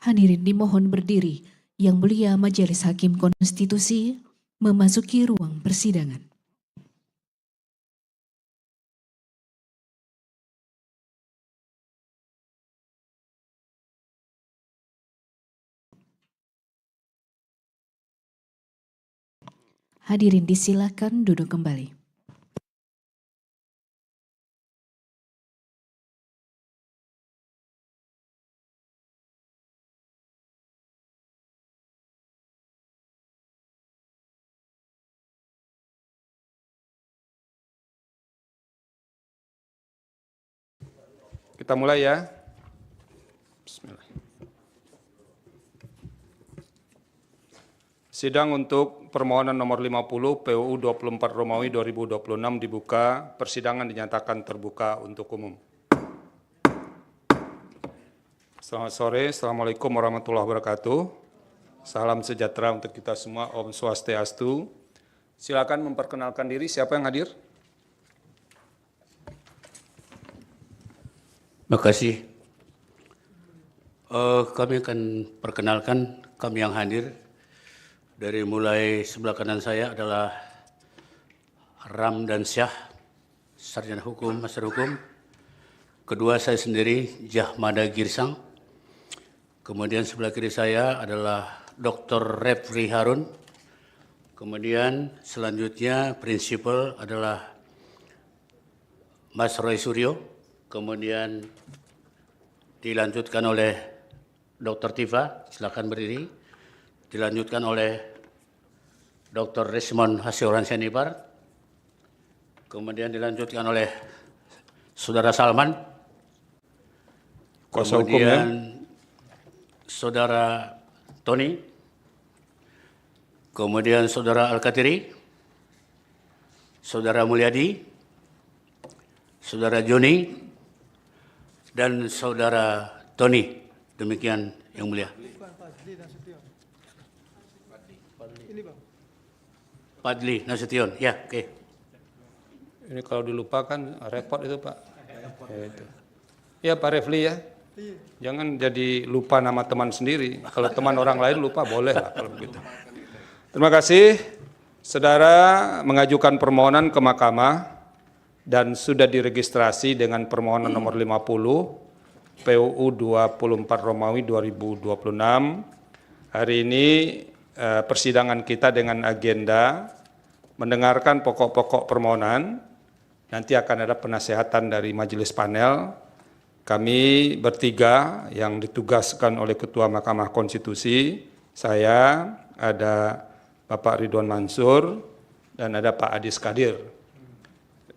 Hadirin dimohon berdiri. Yang Mulia Majelis Hakim Konstitusi memasuki ruang persidangan. Hadirin disilakan duduk kembali. Kita mulai ya. Bismillah. Sidang untuk permohonan nomor 50 PUU 24 Romawi 2026 dibuka. Persidangan dinyatakan terbuka untuk umum. Selamat sore, Assalamualaikum warahmatullahi wabarakatuh. Salam sejahtera untuk kita semua, Om Swastiastu. Silakan memperkenalkan diri, siapa yang hadir? Terima kasih. Kami akan perkenalkan kami yang hadir. Dari mulai sebelah kanan saya adalah Ramdan Syah, Sarjana Hukum, Master Hukum. Kedua saya sendiri, Jahmada Girsang. Kemudian sebelah kiri saya adalah Dr. Refri Harun. Kemudian selanjutnya prinsipal adalah Mas Roy Suryo. Kemudian dilanjutkan oleh Dr. Tifa, silakan berdiri. Dilanjutkan oleh Dr. Resmond Hasioran Senipar. Kemudian dilanjutkan oleh Saudara Salman. Kuasa hukum ya. Kemudian Saudara Tony. Kemudian Saudara Al-Katiri. Saudara Mulyadi. Saudara Joni. Dan Saudara Tony, demikian yang mulia. Padli Nasution, ya, oke. Ini kalau dilupakan repot itu Pak. Ya, itu. Ya Pak Refli ya. Jangan jadi lupa nama teman sendiri. Kalau teman orang lain lupa boleh lah kalau begitu. Terima kasih. Saudara mengajukan permohonan ke Mahkamah dan sudah diregistrasi dengan permohonan nomor 50 PUU 24 Romawi 2026. Hari ini persidangan kita dengan agenda mendengarkan pokok-pokok permohonan. Nanti akan ada penasehatan dari majelis panel. Kami bertiga yang ditugaskan oleh Ketua Mahkamah Konstitusi, saya, ada Bapak Ridwan Mansur, dan ada Pak Adis Kadir.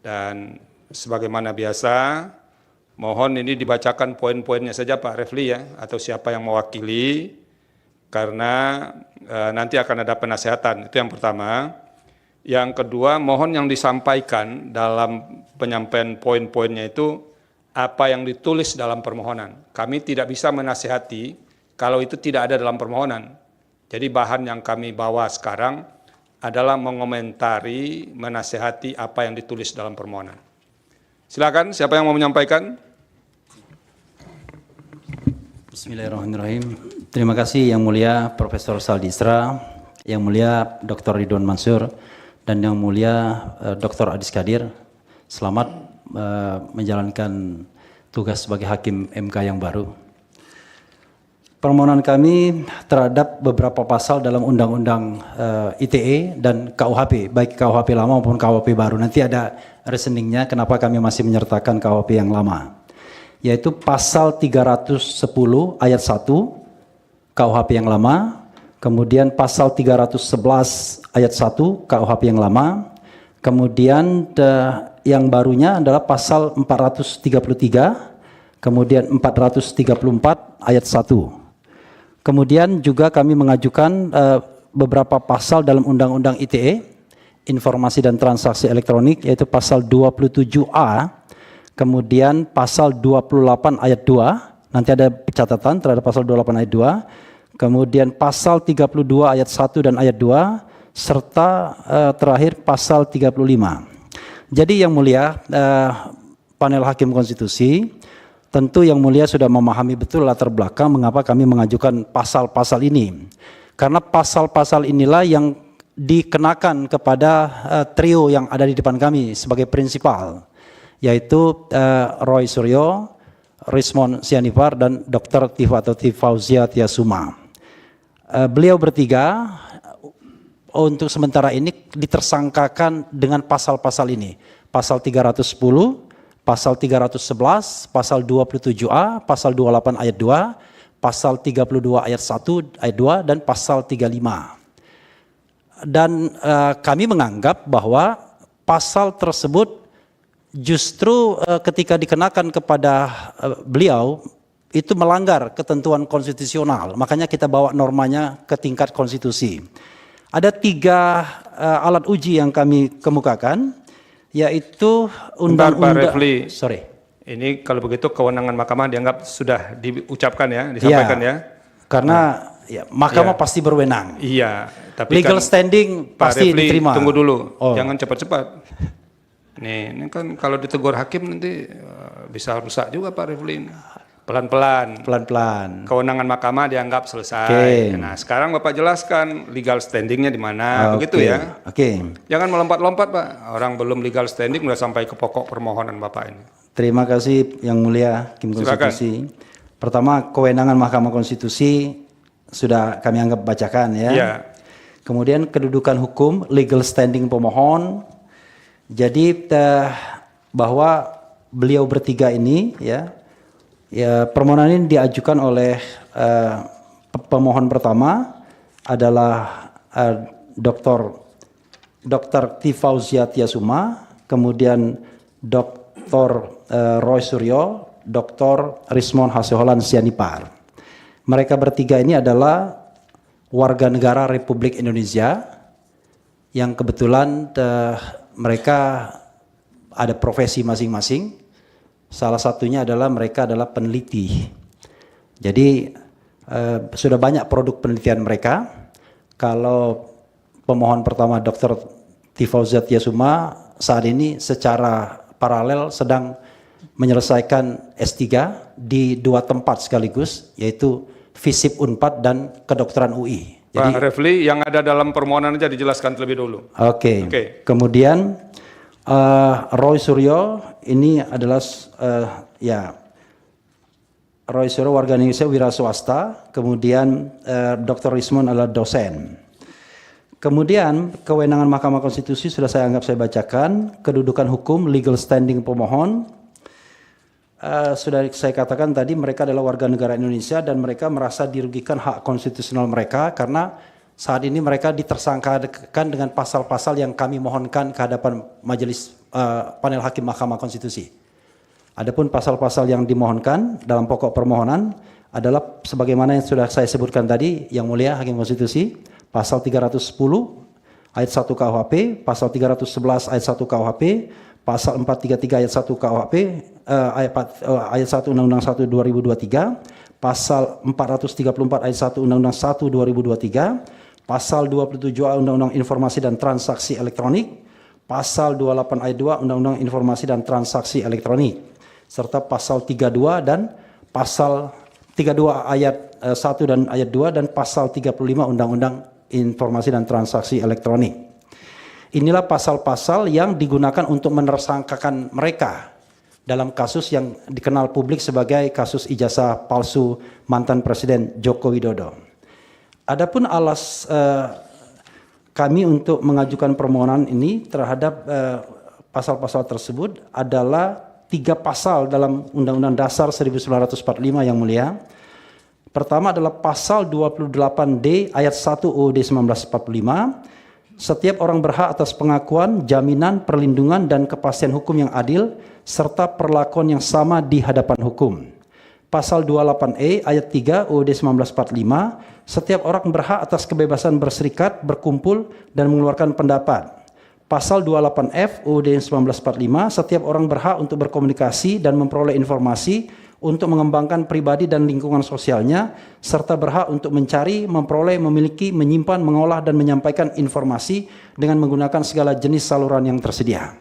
Dan sebagaimana biasa, mohon ini dibacakan poin-poinnya saja Pak Refli ya, atau siapa yang mewakili, karena nanti akan ada penasehatan, itu yang pertama. Yang kedua, mohon yang disampaikan dalam penyampaian poin-poinnya itu, apa yang ditulis dalam permohonan. Kami tidak bisa menasehati kalau itu tidak ada dalam permohonan. Jadi bahan yang kami bawa sekarang adalah mengomentari, menasehati apa yang ditulis dalam permohonan. Silakan, siapa yang mau menyampaikan? Bismillahirrahmanirrahim. Terima kasih Yang Mulia Profesor Saldisra, Yang Mulia Dr. Ridwan Mansur, dan Yang Mulia Dr. Adis Kadir. Selamat menjalankan tugas sebagai Hakim MK yang baru. Permohonan kami terhadap beberapa pasal dalam Undang-Undang ITE dan KUHP, baik KUHP lama maupun KUHP baru. Nanti ada reasoningnya kenapa kami masih menyertakan KUHP yang lama. Yaitu pasal 310 ayat 1 KUHP yang lama, kemudian pasal 311 ayat 1 KUHP yang lama, kemudian yang barunya adalah pasal 433, kemudian 434 ayat 1. Kemudian juga kami mengajukan beberapa pasal dalam Undang-Undang ITE, Informasi dan Transaksi Elektronik, yaitu pasal 27A, kemudian pasal 28 ayat 2, nanti ada catatan terhadap pasal 28 ayat 2, kemudian pasal 32 ayat 1 dan ayat 2, serta terakhir pasal 35. Jadi Yang Mulia, panel Hakim Konstitusi, tentu Yang Mulia sudah memahami betul latar belakang mengapa kami mengajukan pasal-pasal ini. Karena pasal-pasal inilah yang dikenakan kepada trio yang ada di depan kami sebagai prinsipal, yaitu Roy Suryo, Rismon Sianipar, dan Dr. Tifauzia Tiasuma. Beliau bertiga untuk sementara ini ditersangkakan dengan pasal-pasal ini. Pasal 310, pasal 311, pasal 27A, pasal 28 ayat 2, pasal 32 ayat 1 ayat 2, dan pasal 35. Dan kami menganggap bahwa pasal tersebut justru ketika dikenakan kepada beliau itu melanggar ketentuan konstitusional. Makanya kita bawa normanya ke tingkat konstitusi. Ada 3 alat uji yang kami kemukakan, yaitu undang-undang. Ini kalau begitu kewenangan mahkamah dianggap sudah diucapkan ya, disampaikan ya. Karena mahkamah pasti berwenang. Iya, tapi legal standing Pak pasti Refli, diterima. tunggu dulu, jangan cepat-cepat. Ini kan kalau ditegur hakim nanti bisa rusak juga Pak Refli. Pelan-pelan. Kewenangan mahkamah dianggap selesai. Nah, sekarang Bapak jelaskan legal standingnya di mana, begitu ya. Jangan melompat-lompat Pak. Orang belum legal standing udah sampai ke pokok permohonan Bapak ini. Terima kasih Yang Mulia Hakim Konstitusi. Pertama, kewenangan Mahkamah Konstitusi sudah kami anggap bacakan ya. Kemudian kedudukan hukum, legal standing pemohon. Jadi bahwa beliau bertiga ini ya permohonan ini diajukan oleh pemohon pertama adalah Dr. Tifauzia Tiasuma, kemudian Dr. Roy Suryo, Dr. Rismon Haseholan Sianipar. Mereka bertiga ini adalah warga negara Republik Indonesia yang kebetulan mereka ada profesi masing-masing. Salah satunya adalah mereka adalah peneliti. Jadi sudah banyak produk penelitian mereka. Kalau pemohon pertama Dr. Tifauzia Tiasuma saat ini secara paralel sedang menyelesaikan S3 di 2 tempat sekaligus, yaitu FISIP Unpad dan kedokteran UI. Jadi, Pak Refli, yang ada dalam permohonan aja dijelaskan terlebih dulu. Kemudian Roy Suryo ini adalah Roy Suryo warga Indonesia wira swasta, kemudian Dr. Rismon adalah dosen. Kemudian kewenangan Mahkamah Konstitusi sudah saya bacakan, kedudukan hukum, legal standing pemohon. Sudah saya katakan tadi mereka adalah warga negara Indonesia dan mereka merasa dirugikan hak konstitusional mereka karena saat ini mereka ditersangkakan dengan pasal-pasal yang kami mohonkan ke hadapan majelis panel hakim Mahkamah Konstitusi. Adapun pasal-pasal yang dimohonkan dalam pokok permohonan adalah sebagaimana yang sudah saya sebutkan tadi, Yang Mulia Hakim Konstitusi, pasal 310 ayat 1 KUHP, pasal 311 ayat 1 KUHP, pasal 433 ayat 1 KUHP, ayat 1 Undang-Undang 1 2023, pasal 434 ayat 1 Undang-Undang 1 2023, pasal 27A Undang-Undang Informasi dan Transaksi Elektronik, pasal 28 ayat 2 Undang-Undang Informasi dan Transaksi Elektronik, serta pasal 32 dan pasal 32 ayat 1 dan ayat 2 dan pasal 35 Undang-Undang Informasi dan Transaksi Elektronik. Inilah pasal-pasal yang digunakan untuk menersangkakan mereka dalam kasus yang dikenal publik sebagai kasus ijazah palsu mantan Presiden Joko Widodo. Adapun kami untuk mengajukan permohonan ini terhadap pasal-pasal tersebut adalah 3 pasal dalam Undang-Undang Dasar 1945 Yang Mulia. Pertama adalah pasal 28D ayat 1 UUD 1945. Setiap orang berhak atas pengakuan, jaminan, perlindungan, dan kepastian hukum yang adil, serta perlakuan yang sama di hadapan hukum. Pasal 28E ayat 3 UUD 1945, setiap orang berhak atas kebebasan berserikat, berkumpul, dan mengeluarkan pendapat. Pasal 28F UUD 1945, setiap orang berhak untuk berkomunikasi dan memperoleh informasi untuk mengembangkan pribadi dan lingkungan sosialnya, serta berhak untuk mencari, memperoleh, memiliki, menyimpan, mengolah, dan menyampaikan informasi dengan menggunakan segala jenis saluran yang tersedia.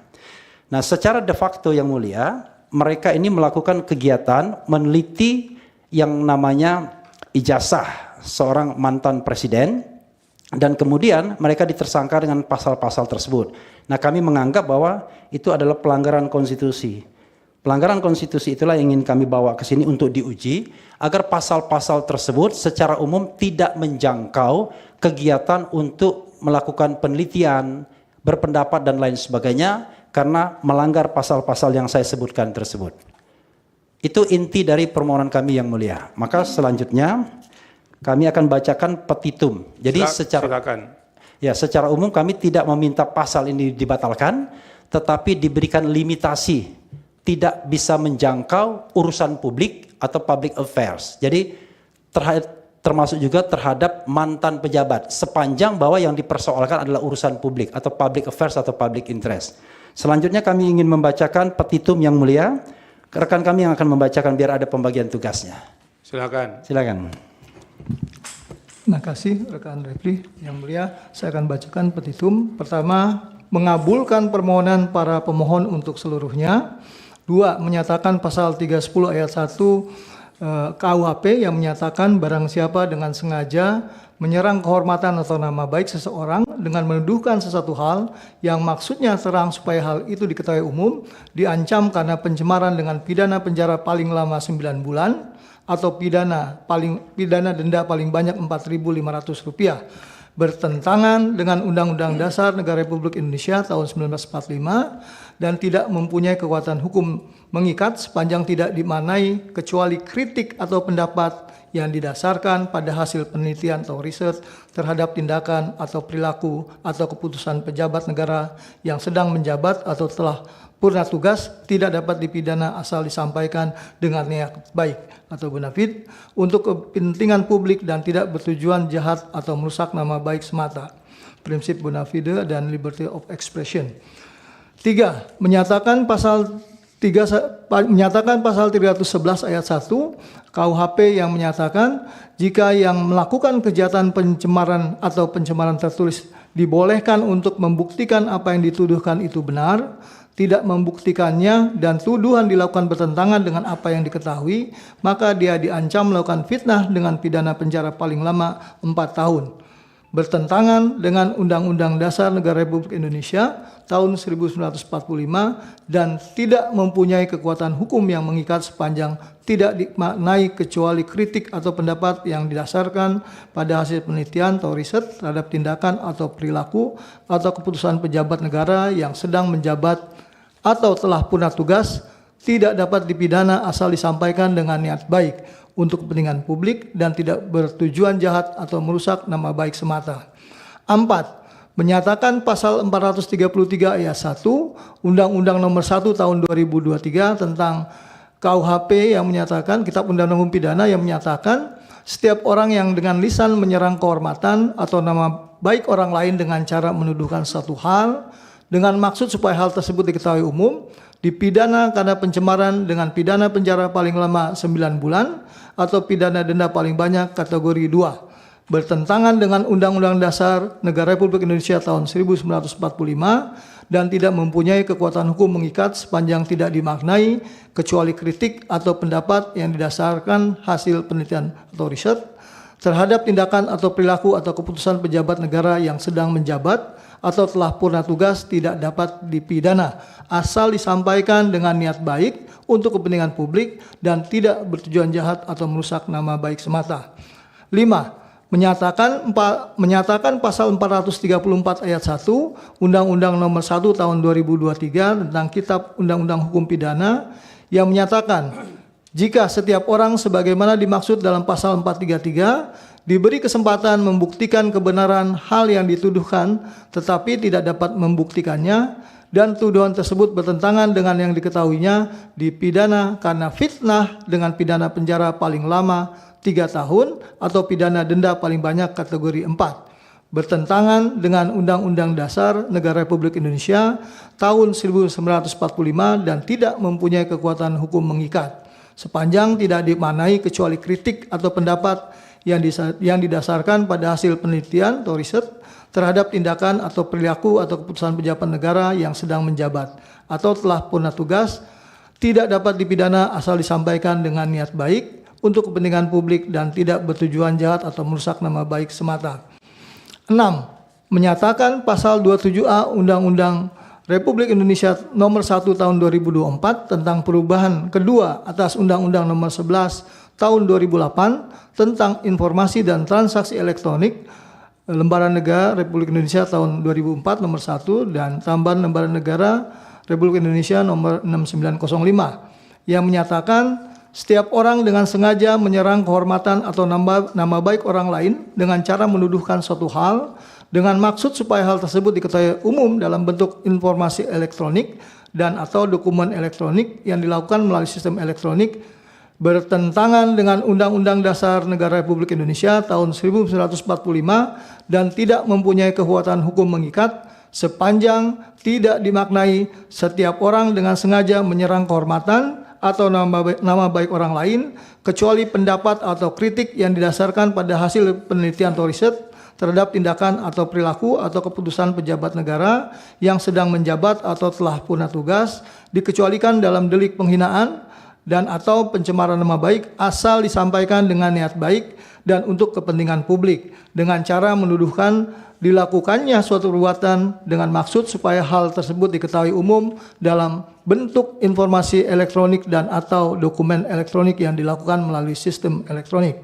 Nah, secara de facto Yang Mulia, mereka ini melakukan kegiatan meneliti yang namanya ijazah seorang mantan presiden, dan kemudian mereka ditersangka dengan pasal-pasal tersebut. Nah, kami menganggap bahwa itu adalah pelanggaran konstitusi. Pelanggaran konstitusi itulah yang ingin kami bawa ke sini untuk diuji, agar pasal-pasal tersebut secara umum tidak menjangkau kegiatan untuk melakukan penelitian, berpendapat dan lain sebagainya, karena melanggar pasal-pasal yang saya sebutkan tersebut. Itu inti dari permohonan kami yang mulia. Maka selanjutnya kami akan bacakan petitum. Jadi Silakan. secara umum kami tidak meminta pasal ini dibatalkan, tetapi diberikan limitasi, tidak bisa menjangkau urusan publik atau public affairs. Jadi termasuk juga terhadap mantan pejabat, sepanjang bahwa yang dipersoalkan adalah urusan publik atau public affairs atau public interest. Selanjutnya kami ingin membacakan petitum yang mulia. Rekan kami yang akan membacakan biar ada pembagian tugasnya. Silakan. Silakan. Terima kasih rekan Refli yang mulia. Saya akan bacakan petitum. Pertama, mengabulkan permohonan para pemohon untuk seluruhnya. 2, menyatakan pasal 310 ayat 1 KUHP yang menyatakan barang siapa dengan sengaja menyerang kehormatan atau nama baik seseorang dengan menuduhkan sesuatu hal yang maksudnya terang supaya hal itu diketahui umum, diancam karena pencemaran dengan pidana penjara paling lama 9 bulan atau pidana denda paling banyak Rp4.500, bertentangan dengan Undang-Undang Dasar Negara Republik Indonesia tahun 1945 dan tidak mempunyai kekuatan hukum mengikat sepanjang tidak dimaknai kecuali kritik atau pendapat yang didasarkan pada hasil penelitian atau riset terhadap tindakan atau perilaku atau keputusan pejabat negara yang sedang menjabat atau telah purna tugas, tidak dapat dipidana asal disampaikan dengan niat baik atau bonafide untuk kepentingan publik dan tidak bertujuan jahat atau merusak nama baik semata. Prinsip bonafide dan liberty of expression. 3, menyatakan pasal 311 ayat 1 KUHP yang menyatakan jika yang melakukan kejahatan pencemaran atau pencemaran tertulis dibolehkan untuk membuktikan apa yang dituduhkan itu benar, tidak membuktikannya dan tuduhan dilakukan bertentangan dengan apa yang diketahui, maka dia diancam melakukan fitnah dengan pidana penjara paling lama 4 tahun. Bertentangan dengan Undang-Undang Dasar Negara Republik Indonesia tahun 1945 dan tidak mempunyai kekuatan hukum yang mengikat sepanjang tidak dimaknai kecuali kritik atau pendapat yang didasarkan pada hasil penelitian atau riset terhadap tindakan atau perilaku atau keputusan pejabat negara yang sedang menjabat atau telah purna tugas, tidak dapat dipidana asal disampaikan dengan niat baik untuk kepentingan publik dan tidak bertujuan jahat atau merusak nama baik semata. 4, menyatakan pasal 433 ayat 1 Undang-Undang Nomor 1 Tahun 2023 tentang KUHP yang menyatakan, Kitab Undang-Undang Hukum Pidana yang menyatakan setiap orang yang dengan lisan menyerang kehormatan atau nama baik orang lain dengan cara menuduhkan satu hal dengan maksud supaya hal tersebut diketahui umum, dipidana karena pencemaran dengan pidana penjara paling lama 9 bulan atau pidana denda paling banyak kategori 2, bertentangan dengan Undang-Undang Dasar Negara Republik Indonesia tahun 1945 dan tidak mempunyai kekuatan hukum mengikat sepanjang tidak dimaknai kecuali kritik atau pendapat yang didasarkan hasil penelitian atau riset terhadap tindakan atau perilaku atau keputusan pejabat negara yang sedang menjabat atau telah purna tugas, tidak dapat dipidana asal disampaikan dengan niat baik untuk kepentingan publik dan tidak bertujuan jahat atau merusak nama baik semata. 5, menyatakan pasal 434 ayat 1 Undang-Undang Nomor 1 Tahun 2023 tentang Kitab Undang-Undang Hukum Pidana yang menyatakan jika setiap orang sebagaimana dimaksud dalam pasal 433 diberi kesempatan membuktikan kebenaran hal yang dituduhkan tetapi tidak dapat membuktikannya dan tuduhan tersebut bertentangan dengan yang diketahuinya, dipidana karena fitnah dengan pidana penjara paling lama 3 tahun atau pidana denda paling banyak kategori 4, bertentangan dengan Undang-Undang Dasar Negara Republik Indonesia tahun 1945 dan tidak mempunyai kekuatan hukum mengikat sepanjang tidak dimaknai kecuali kritik atau pendapat yang didasarkan pada hasil penelitian atau riset terhadap tindakan atau perilaku atau keputusan pejabat negara yang sedang menjabat atau telah purna tugas, tidak dapat dipidana asal disampaikan dengan niat baik untuk kepentingan publik dan tidak bertujuan jahat atau merusak nama baik semata. 6. Menyatakan pasal 27A Undang-Undang Republik Indonesia Nomor 1 Tahun 2024 tentang perubahan kedua atas Undang-Undang Nomor 11 Tahun 2008 tentang informasi dan transaksi elektronik Lembaran Negara Republik Indonesia Tahun 2004 Nomor 1 dan tambahan Lembaran Negara Republik Indonesia Nomor 6905 yang menyatakan setiap orang dengan sengaja menyerang kehormatan atau nama baik orang lain dengan cara menuduhkan suatu hal dengan maksud supaya hal tersebut diketahui umum dalam bentuk informasi elektronik dan atau dokumen elektronik yang dilakukan melalui sistem elektronik bertentangan dengan Undang-Undang Dasar Negara Republik Indonesia tahun 1945 dan tidak mempunyai kekuatan hukum mengikat sepanjang tidak dimaknai setiap orang dengan sengaja menyerang kehormatan atau nama baik orang lain kecuali pendapat atau kritik yang didasarkan pada hasil penelitian atau riset terhadap tindakan atau perilaku atau keputusan pejabat negara yang sedang menjabat atau telah punah tugas dikecualikan dalam delik penghinaan dan atau pencemaran nama baik asal disampaikan dengan niat baik dan untuk kepentingan publik dengan cara menuduhkan dilakukannya suatu perbuatan dengan maksud supaya hal tersebut diketahui umum dalam bentuk informasi elektronik dan atau dokumen elektronik yang dilakukan melalui sistem elektronik.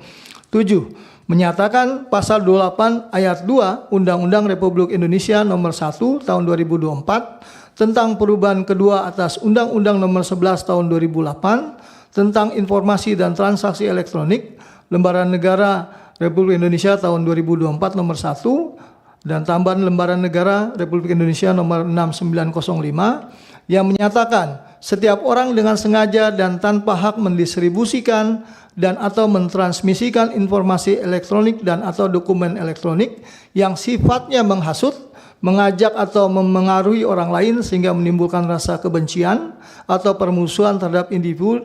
7. Menyatakan pasal 28 ayat 2 Undang-Undang Republik Indonesia Nomor 1 Tahun 2024 tentang perubahan kedua atas Undang-Undang Nomor 11 Tahun 2008 tentang informasi dan transaksi elektronik Lembaran Negara Republik Indonesia Tahun 2024 Nomor 1 dan tambahan Lembaran Negara Republik Indonesia Nomor 6905 yang menyatakan setiap orang dengan sengaja dan tanpa hak mendistribusikan dan atau mentransmisikan informasi elektronik dan atau dokumen elektronik yang sifatnya menghasut, mengajak atau memengaruhi orang lain sehingga menimbulkan rasa kebencian atau permusuhan terhadap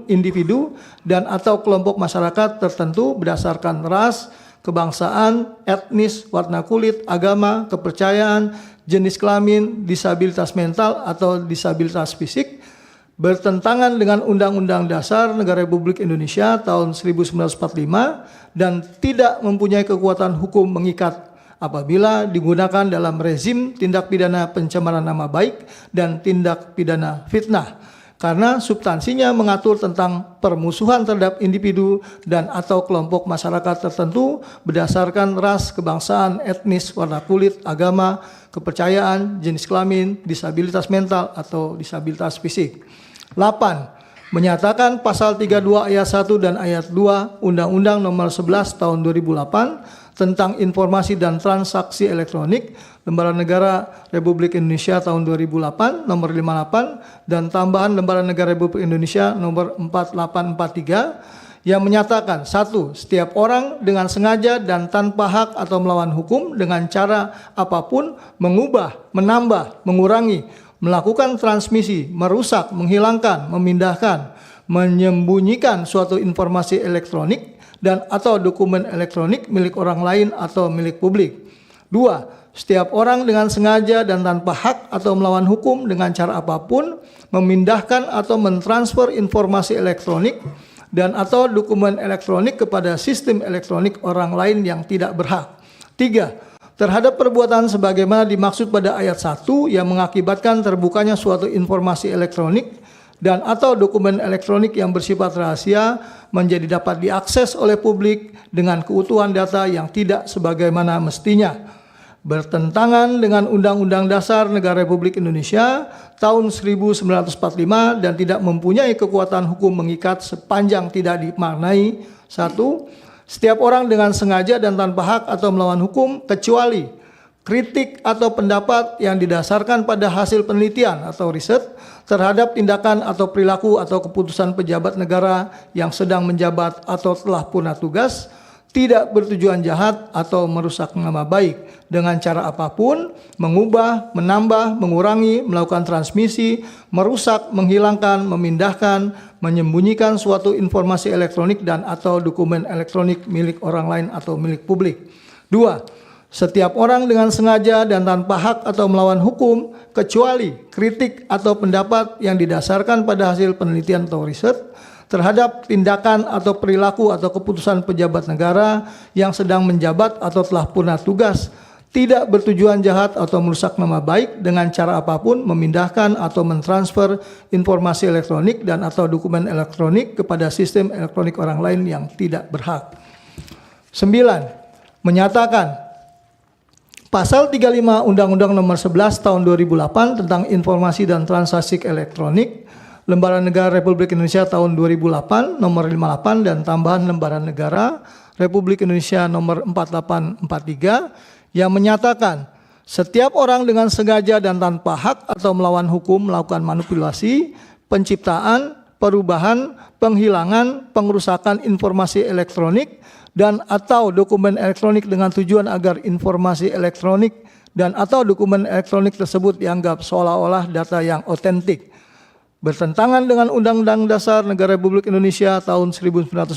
individu dan atau kelompok masyarakat tertentu berdasarkan ras, kebangsaan, etnis, warna kulit, agama, kepercayaan, jenis kelamin, disabilitas mental atau disabilitas fisik, bertentangan dengan Undang-Undang Dasar Negara Republik Indonesia tahun 1945 dan tidak mempunyai kekuatan hukum mengikat apabila digunakan dalam rezim tindak pidana pencemaran nama baik dan tindak pidana fitnah. Karena substansinya mengatur tentang permusuhan terhadap individu dan atau kelompok masyarakat tertentu berdasarkan ras, kebangsaan, etnis, warna kulit, agama, kepercayaan, jenis kelamin, disabilitas mental atau disabilitas fisik. 8. Menyatakan pasal 32 ayat 1 dan ayat 2 Undang-Undang Nomor 11 Tahun 2008 tentang informasi dan transaksi elektronik Lembaran Negara Republik Indonesia tahun 2008 nomor 58 dan tambahan Lembaran Negara Republik Indonesia nomor 4843 yang menyatakan 1. Setiap orang dengan sengaja dan tanpa hak atau melawan hukum dengan cara apapun mengubah, menambah, mengurangi, melakukan transmisi, merusak, menghilangkan, memindahkan, menyembunyikan suatu informasi elektronik dan atau dokumen elektronik milik orang lain atau milik publik. 2. Setiap orang dengan sengaja dan tanpa hak atau melawan hukum dengan cara apapun memindahkan atau mentransfer informasi elektronik dan atau dokumen elektronik kepada sistem elektronik orang lain yang tidak berhak. 3. Terhadap perbuatan sebagaimana dimaksud pada ayat 1 yang mengakibatkan terbukanya suatu informasi elektronik dan atau dokumen elektronik yang bersifat rahasia menjadi dapat diakses oleh publik dengan keutuhan data yang tidak sebagaimana mestinya. Bertentangan dengan Undang-Undang Dasar Negara Republik Indonesia tahun 1945 dan tidak mempunyai kekuatan hukum mengikat sepanjang tidak dimaknai. 1. Setiap orang dengan sengaja dan tanpa hak atau melawan hukum kecuali kritik atau pendapat yang didasarkan pada hasil penelitian atau riset terhadap tindakan atau perilaku atau keputusan pejabat negara yang sedang menjabat atau telah punah tugas, tidak bertujuan jahat atau merusak nama baik dengan cara apapun, mengubah, menambah, mengurangi, melakukan transmisi, merusak, menghilangkan, memindahkan, menyembunyikan suatu informasi elektronik dan atau dokumen elektronik milik orang lain atau milik publik. 2. Setiap orang dengan sengaja dan tanpa hak atau melawan hukum, kecuali kritik atau pendapat yang didasarkan pada hasil penelitian atau riset terhadap tindakan atau perilaku atau keputusan pejabat negara yang sedang menjabat atau telah purna tugas, tidak bertujuan jahat atau merusak nama baik dengan cara apapun, memindahkan atau mentransfer informasi elektronik dan atau dokumen elektronik kepada sistem elektronik orang lain yang tidak berhak. 9. Menyatakan Pasal 35 Undang-Undang Nomor 11 Tahun 2008 tentang Informasi dan Transaksi Elektronik, Lembaran Negara Republik Indonesia tahun 2008 Nomor 58 dan tambahan Lembaran Negara Republik Indonesia Nomor 4843 yang menyatakan setiap orang dengan sengaja dan tanpa hak atau melawan hukum melakukan manipulasi, penciptaan, perubahan, penghilangan, pengerusakan informasi elektronik dan atau dokumen elektronik dengan tujuan agar informasi elektronik dan atau dokumen elektronik tersebut dianggap seolah-olah data yang otentik, bertentangan dengan Undang-Undang Dasar Negara Republik Indonesia tahun 1945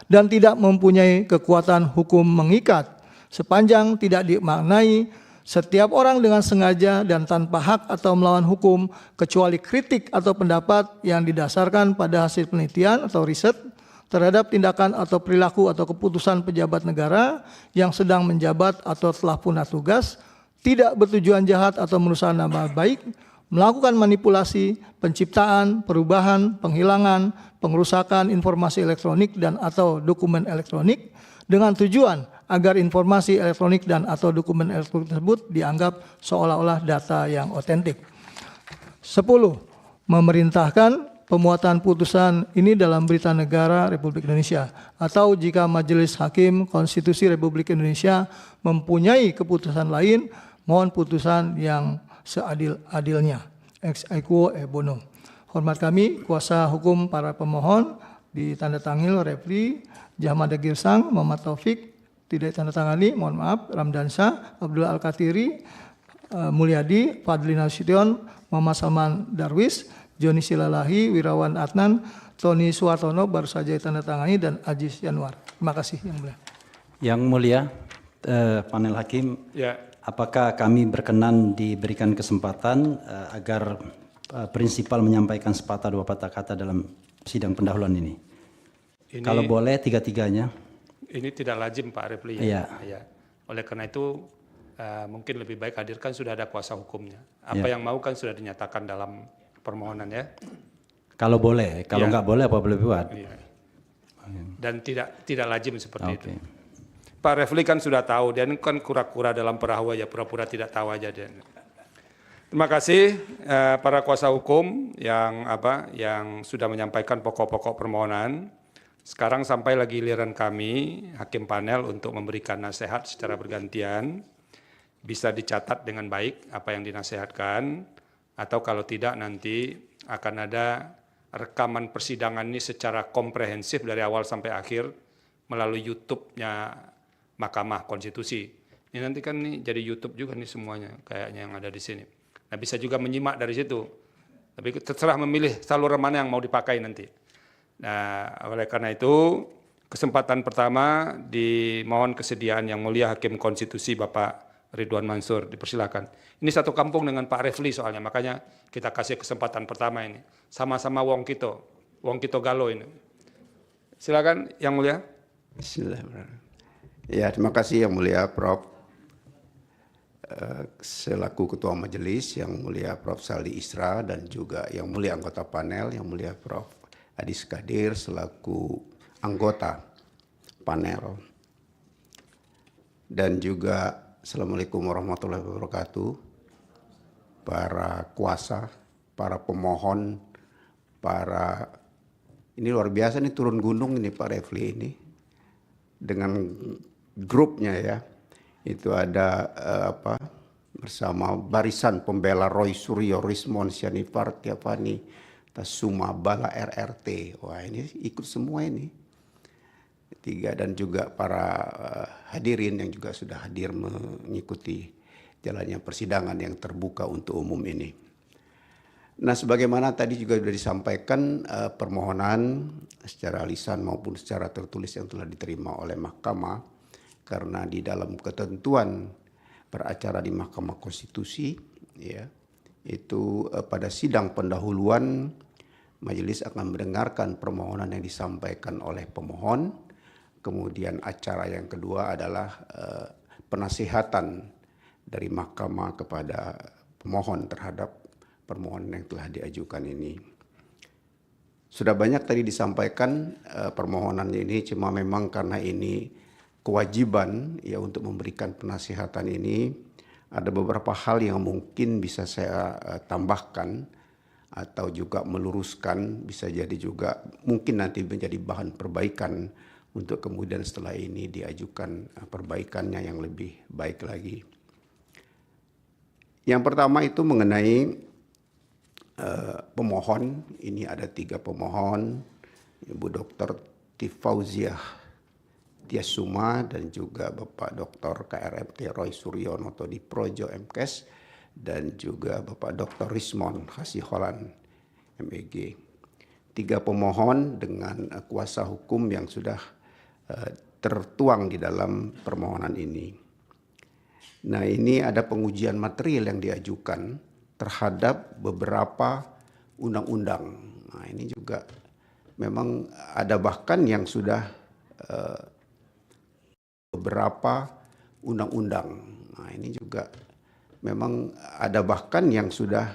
dan tidak mempunyai kekuatan hukum mengikat, sepanjang tidak dimaknai setiap orang dengan sengaja dan tanpa hak atau melawan hukum, kecuali kritik atau pendapat yang didasarkan pada hasil penelitian atau riset terhadap tindakan atau perilaku atau keputusan pejabat negara yang sedang menjabat atau telah purna tugas, tidak bertujuan jahat atau merusak nama baik, melakukan manipulasi, penciptaan, perubahan, penghilangan, pengerusakan informasi elektronik dan atau dokumen elektronik dengan tujuan agar informasi elektronik dan atau dokumen elektronik tersebut dianggap seolah-olah data yang otentik. 10. Memerintahkan pemuatan putusan ini dalam Berita Negara Republik Indonesia, atau jika Majelis Hakim Konstitusi Republik Indonesia mempunyai keputusan lain, mohon putusan yang seadil-adilnya. Ex aequo e bono. Hormat kami, kuasa hukum para pemohon, ditandatangani Refli Jahmada Girsang, Muhammad Taufik, tidak ditandatangani, mohon maaf, Ramdansyah, Abdullah Al-Katiri, Mulyadi, Fadli Nasution, Muhammad Salman Darwis, Joni Silalahi, Wirawan Adnan, Tony Suwartono baru saja ditandatangani, dan Aziz Yanwar. Terima kasih Yang Mulia. Yang Mulia, panel hakim, Ya. apakah kami berkenan diberikan kesempatan agar prinsipal menyampaikan sepatah dua patah kata dalam sidang pendahuluan ini? Kalau boleh tiga-tiganya. Ini tidak lazim Pak Refli. Iya. Ya. Oleh karena itu mungkin lebih baik hadirkan, sudah ada kuasa hukumnya. Apa yang mau kan sudah dinyatakan dalam permohonan ya. Kalau boleh, kalau Ya. nggak boleh apa boleh buat? Iya. Dan tidak lazim seperti itu. Oke. Pak Refli kan sudah tahu, dia ini kan kura-kura dalam perahu aja, pura-pura tidak tahu aja dia. Terima kasih para kuasa hukum yang sudah menyampaikan pokok-pokok permohonan. Sekarang sampai lagi giliran kami, hakim panel, untuk memberikan nasihat secara bergantian. Bisa dicatat dengan baik apa yang dinasehatkan, atau kalau tidak nanti akan ada rekaman persidangan ini secara komprehensif dari awal sampai akhir melalui YouTube-nya Mahkamah Konstitusi. Ini nanti kan nih jadi YouTube juga nih semuanya kayaknya yang ada di sini. Nah, bisa juga menyimak dari situ. Tapi terserah memilih saluran mana yang mau dipakai nanti. Nah, oleh karena itu kesempatan pertama dimohon kesediaan Yang Mulia Hakim Konstitusi Bapak Ridwan Mansur, dipersilakan. Ini satu kampung dengan Pak Refli soalnya, makanya kita kasih kesempatan pertama ini. Sama-sama wong kito galo ini. Silakan Yang Mulia. Bismillahirrahmanirrahim. Ya, terima kasih Yang Mulia Prof. Selaku Ketua Majelis, Yang Mulia Prof. Saldi Isra, dan juga Yang Mulia anggota panel, Yang Mulia Prof. Adis Kadir selaku anggota panel. Dan juga Assalamualaikum warahmatullahi wabarakatuh, para kuasa, para pemohon, ini luar biasa nih, turun gunung ini Pak Refli ini, dengan grupnya ya, itu ada bersama Barisan Pembela Roy Suryo, Rismon, Syanifar, Tiafani, Tasuma, Bala, RRT, wah ini ikut semua ini. Dan juga para hadirin yang juga sudah hadir mengikuti jalannya persidangan yang terbuka untuk umum ini. Nah, sebagaimana tadi juga sudah disampaikan, permohonan secara lisan maupun secara tertulis yang telah diterima oleh Mahkamah karena di dalam ketentuan beracara di Mahkamah Konstitusi, ya, itu pada sidang pendahuluan majelis akan mendengarkan permohonan yang disampaikan oleh pemohon. Kemudian acara yang kedua adalah penasihatan dari mahkamah kepada pemohon terhadap permohonan yang telah diajukan ini. Sudah banyak tadi disampaikan permohonan ini, cuma memang karena ini kewajiban ya untuk memberikan penasihatan ini, ada beberapa hal yang mungkin bisa saya tambahkan atau juga meluruskan, bisa jadi juga mungkin nanti menjadi bahan perbaikan untuk kemudian setelah ini diajukan perbaikannya yang lebih baik lagi. Yang pertama itu mengenai pemohon. Ini ada 3 pemohon, Ibu Dr. Tifauziah Tiasuma dan juga Bapak Dr. KRMT Roy Suryono di Projo MKes dan juga Bapak Dr. Rismon Hasiholan MEG. 3 pemohon dengan kuasa hukum yang sudah tertuang di dalam permohonan ini. Nah, ini ada pengujian material yang diajukan terhadap beberapa undang-undang. Nah, ini juga memang ada bahkan yang sudah beberapa undang-undang. Nah, ini juga memang ada bahkan yang sudah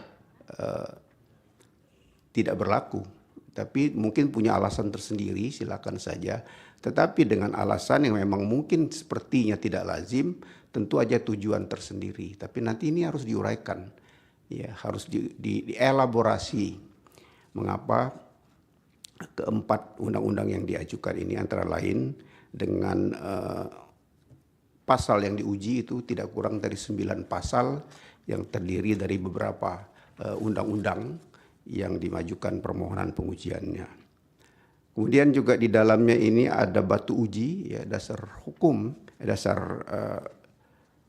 tidak berlaku, tapi mungkin punya alasan tersendiri, silakan saja. Tetapi dengan alasan yang memang mungkin sepertinya tidak lazim, tentu aja tujuan tersendiri. Tapi nanti ini harus diuraikan, ya harus dielaborasi mengapa keempat undang-undang yang diajukan ini antara lain dengan pasal yang diuji itu tidak kurang dari 9 pasal yang terdiri dari beberapa undang-undang yang dimajukan permohonan pengujiannya. Kemudian juga di dalamnya ini ada batu uji, ya dasar hukum, dasar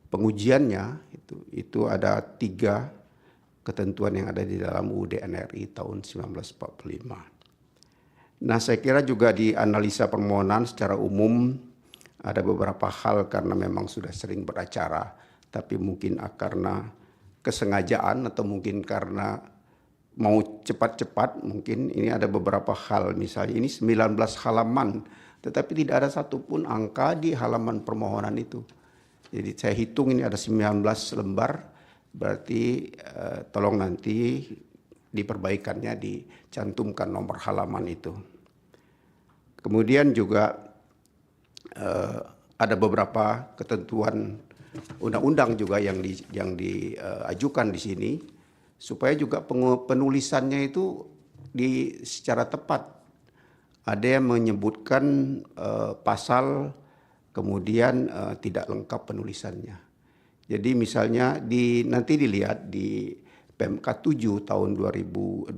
pengujiannya itu ada 3 ketentuan yang ada di dalam UUD NRI tahun 1945. Nah, saya kira juga di analisa permohonan secara umum ada beberapa hal karena memang sudah sering beracara, tapi mungkin karena kesengajaan atau mungkin karena mau cepat-cepat, mungkin ini ada beberapa hal. Misalnya ini 19 halaman, tetapi tidak ada satupun angka di halaman permohonan itu. Jadi saya hitung ini ada 19 lembar, berarti tolong nanti diperbaikannya, dicantumkan nomor halaman itu. Kemudian juga ada beberapa ketentuan undang-undang juga yang diajukan di sini, supaya juga penulisannya itu secara tepat. Ada yang menyebutkan pasal, kemudian tidak lengkap penulisannya. Jadi misalnya nanti dilihat di PMK 7 tahun 2025,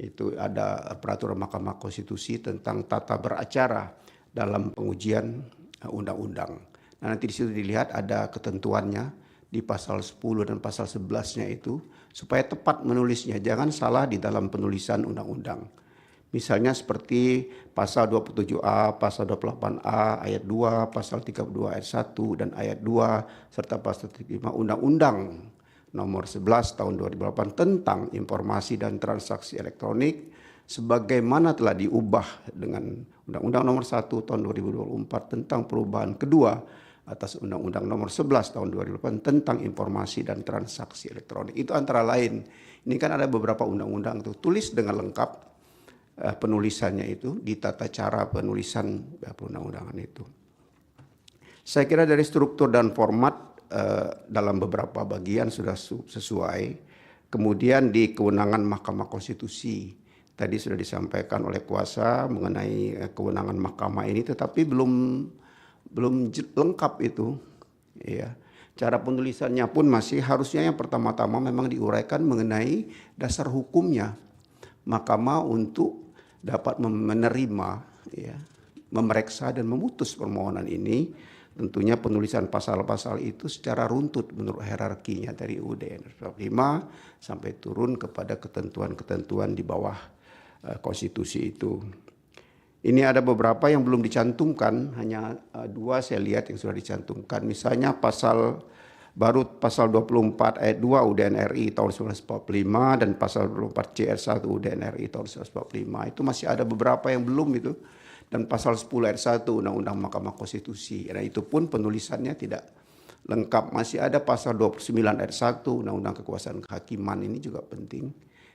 itu ada peraturan Mahkamah Konstitusi tentang tata beracara dalam pengujian undang-undang. Nah, nanti di situ dilihat ada ketentuannya di pasal 10 dan pasal 11-nya itu, supaya tepat menulisnya, jangan salah di dalam penulisan undang-undang. Misalnya seperti pasal 27A, pasal 28A, ayat 2, pasal 32 ayat 1 dan ayat 2, serta pasal 35 Undang-Undang nomor 11 tahun 2008 tentang informasi dan transaksi elektronik, sebagaimana telah diubah dengan Undang-Undang nomor 1 tahun 2024 tentang perubahan kedua atas Undang-Undang nomor 11 tahun 2008 tentang informasi dan transaksi elektronik. Itu antara lain. Ini kan ada beberapa undang-undang tuh, tulis dengan lengkap penulisannya itu di tata cara penulisan perundang-undangan itu. Saya kira dari struktur dan format dalam beberapa bagian sudah sesuai. Kemudian di kewenangan Mahkamah Konstitusi tadi sudah disampaikan oleh kuasa mengenai kewenangan mahkamah ini, tetapi belum lengkap itu, ya. Cara penulisannya pun masih harusnya yang pertama-tama memang diuraikan mengenai dasar hukumnya mahkamah untuk dapat menerima, ya, memeriksa dan memutus permohonan ini. Tentunya penulisan pasal-pasal itu secara runtut menurut hierarkinya dari UUD 45 sampai turun kepada ketentuan-ketentuan di bawah konstitusi itu. Ini ada beberapa yang belum dicantumkan, hanya dua saya lihat yang sudah dicantumkan. Misalnya pasal 24 ayat 2 UUD RI tahun 1945 dan pasal 24 CR1 UUD RI tahun 1945. Itu masih ada beberapa yang belum itu. Dan pasal 10 ayat 1 Undang-Undang Mahkamah Konstitusi. Nah, itu pun penulisannya tidak lengkap. Masih ada pasal 29 ayat 1 Undang-Undang Kekuasaan Kehakiman, ini juga penting.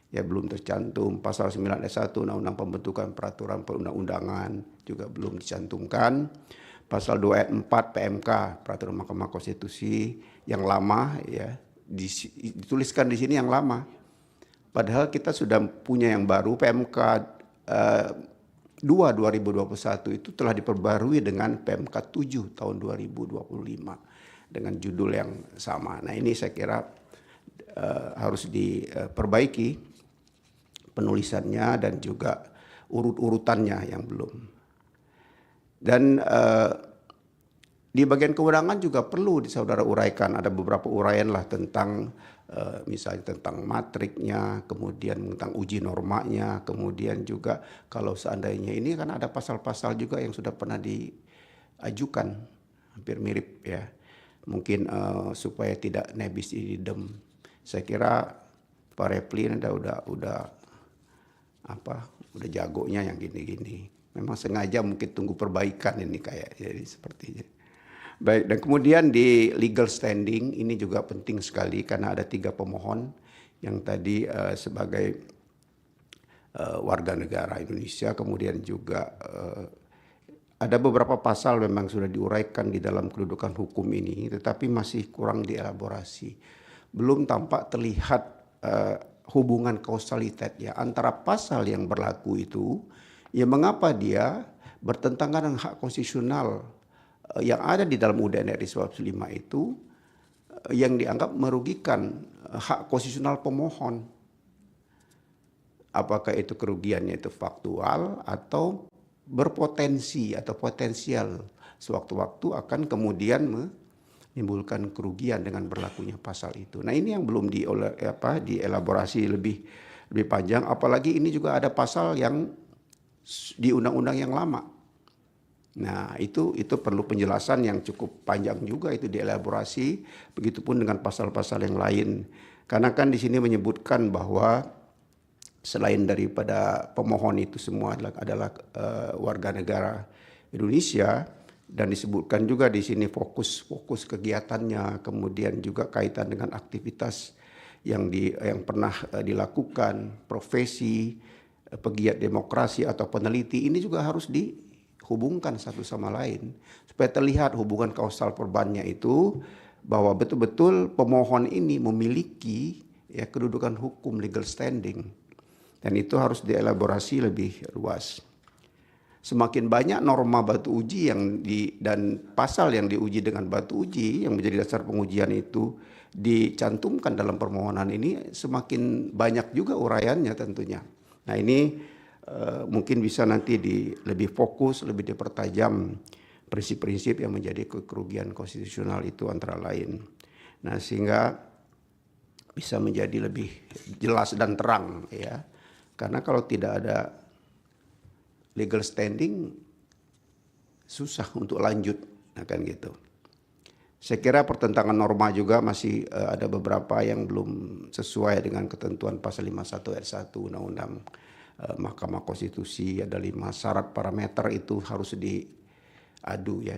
Ya, belum tercantum. Pasal 9 ayat 1 Undang-Undang Pembentukan Peraturan Perundang-undangan juga belum dicantumkan. Pasal 2 ayat 4 PMK Peraturan Mahkamah Konstitusi yang lama, ya, dituliskan di sini yang lama. Padahal kita sudah punya yang baru, PMK 2 2021 itu telah diperbarui dengan PMK 7 tahun 2025 dengan judul yang sama. Nah, ini saya kira harus diperbaiki penulisannya dan juga urut-urutannya yang belum. Dan di bagian kewenangan juga perlu saudara uraikan, ada beberapa uraian lah tentang misalnya tentang matriknya, kemudian tentang uji normanya, kemudian juga kalau seandainya ini kan ada pasal-pasal juga yang sudah pernah diajukan, hampir mirip ya, mungkin supaya tidak nebis idem. Saya kira Pak Repli udah jagonya yang gini-gini. Memang sengaja mungkin tunggu perbaikan ini kayak jadi sepertinya. Baik, dan kemudian di legal standing ini juga penting sekali karena ada 3 pemohon yang tadi sebagai warga negara Indonesia, kemudian juga ada beberapa pasal memang sudah diuraikan di dalam kedudukan hukum ini, tetapi masih kurang dielaborasi. Belum tampak terlihat hubungan kausalitas ya antara pasal yang berlaku itu, ya mengapa dia bertentangan dengan hak konstitusional yang ada di dalam UUD RI 1945 itu yang dianggap merugikan hak konstitusional pemohon. Apakah itu kerugiannya itu faktual atau berpotensi atau potensial sewaktu-waktu akan kemudian menimbulkan kerugian dengan berlakunya pasal itu. Nah, ini yang belum dielaborasi lebih panjang, apalagi ini juga ada pasal yang di undang-undang yang lama. Nah, itu perlu penjelasan yang cukup panjang juga itu dielaborasi, begitupun dengan pasal-pasal yang lain. Karena kan di sini menyebutkan bahwa selain daripada pemohon itu semua adalah warga negara Indonesia, dan disebutkan juga di sini fokus kegiatannya, kemudian juga kaitan dengan aktivitas yang pernah dilakukan, profesi, pegiat demokrasi atau peneliti, ini juga harus dihubungkan satu sama lain supaya terlihat hubungan kausal perbannya itu, bahwa betul-betul pemohon ini memiliki ya kedudukan hukum, legal standing, dan itu harus dielaborasi lebih luas. Semakin banyak norma batu uji dan pasal yang diuji dengan batu uji yang menjadi dasar pengujian itu dicantumkan dalam permohonan ini, semakin banyak juga uraiannya tentunya. Nah, ini mungkin bisa nanti lebih fokus, lebih dipertajam prinsip-prinsip yang menjadi kerugian konstitusional itu antara lain. Nah, sehingga bisa menjadi lebih jelas dan terang ya. Karena kalau tidak ada legal standing susah untuk lanjut, kan gitu. Saya kira pertentangan norma juga masih ada beberapa yang belum sesuai dengan ketentuan pasal 51 ayat 1 Undang-Undang Mahkamah Konstitusi. Ada 5 syarat parameter itu harus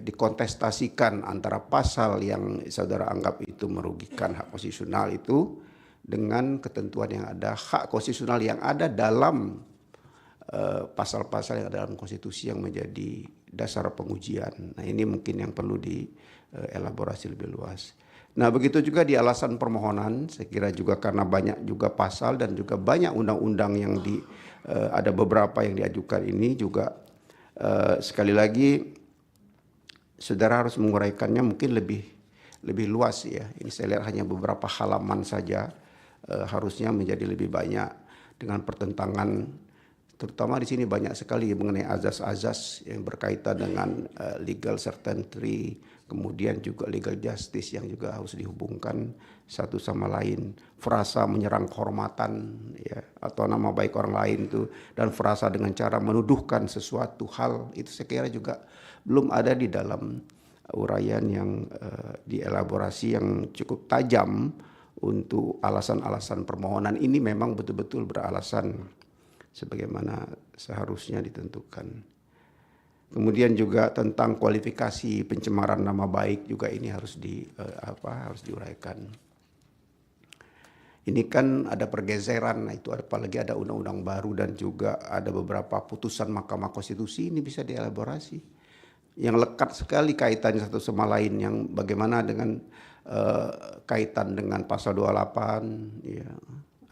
dikontestasikan antara pasal yang saudara anggap itu merugikan hak konstitusional itu dengan ketentuan yang ada, hak konstitusional yang ada dalam pasal-pasal yang ada dalam konstitusi yang menjadi dasar pengujian. Nah, ini mungkin yang perlu dielaborasi lebih luas. Nah, begitu juga di alasan permohonan, saya kira juga karena banyak juga pasal dan juga banyak undang-undang yang ada beberapa yang diajukan ini juga sekali lagi saudara harus menguraikannya mungkin lebih luas ya. Ini saya lihat hanya beberapa halaman saja, harusnya menjadi lebih banyak dengan pertentangan terutama di sini banyak sekali mengenai azas-azas yang berkaitan dengan legal certainty, kemudian juga legal justice yang juga harus dihubungkan satu sama lain. Frasa menyerang kehormatan ya, atau nama baik orang lain itu, dan frasa dengan cara menuduhkan sesuatu hal, itu saya kira juga belum ada di dalam uraian yang dielaborasi yang cukup tajam untuk alasan-alasan permohonan ini memang betul-betul beralasan sebagaimana seharusnya ditentukan. Kemudian juga tentang kualifikasi pencemaran nama baik juga ini harus harus diuraikan. Ini kan ada pergeseran, itu apalagi ada undang-undang baru dan juga ada beberapa putusan Mahkamah Konstitusi, ini bisa dielaborasi. Yang lekat sekali kaitannya satu sama lain, yang bagaimana dengan kaitan dengan pasal 28 ya,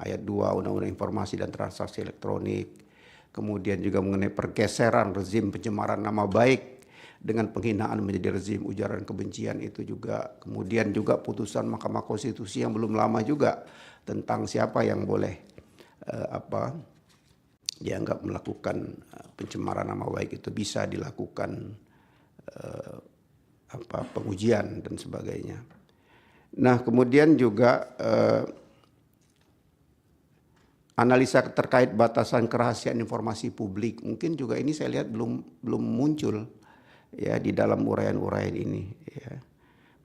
ayat 2 Undang-Undang Informasi dan Transaksi Elektronik, kemudian juga mengenai pergeseran rezim pencemaran nama baik dengan penghinaan menjadi rezim ujaran kebencian itu juga, kemudian juga putusan Mahkamah Konstitusi yang belum lama juga tentang siapa yang boleh dianggap melakukan pencemaran nama baik itu bisa dilakukan pengujian dan sebagainya. Nah, kemudian juga analisa terkait batasan kerahasiaan informasi publik, mungkin juga ini saya lihat belum muncul ya di dalam uraian-uraian ini ya.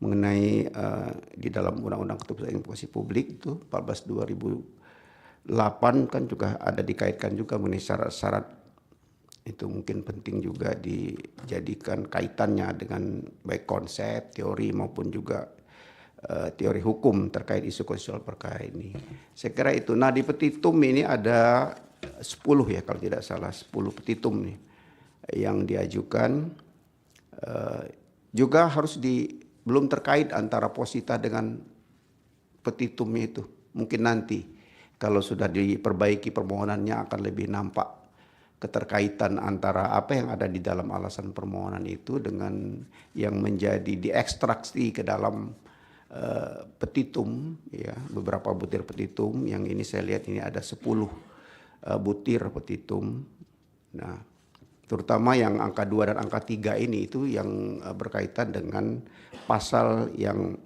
Mengenai di dalam Undang-Undang Keterbukaan Informasi Publik itu 14/2008 kan juga ada dikaitkan juga mengenai syarat-syarat, itu mungkin penting juga dijadikan kaitannya dengan baik konsep, teori maupun juga teori hukum terkait isu konstitusional perkara ini. Saya kira itu. Nah, di petitum ini ada 10 ya kalau tidak salah, 10 petitum nih yang diajukan. Juga harus belum terkait antara posita dengan petitumnya itu. Mungkin nanti kalau sudah diperbaiki permohonannya akan lebih nampak keterkaitan antara apa yang ada di dalam alasan permohonan itu dengan yang menjadi diekstraksi ke dalam petitum ya, beberapa butir petitum yang ini saya lihat ini ada 10 butir petitum. Nah, terutama yang angka 2 dan angka 3 ini itu yang berkaitan dengan pasal yang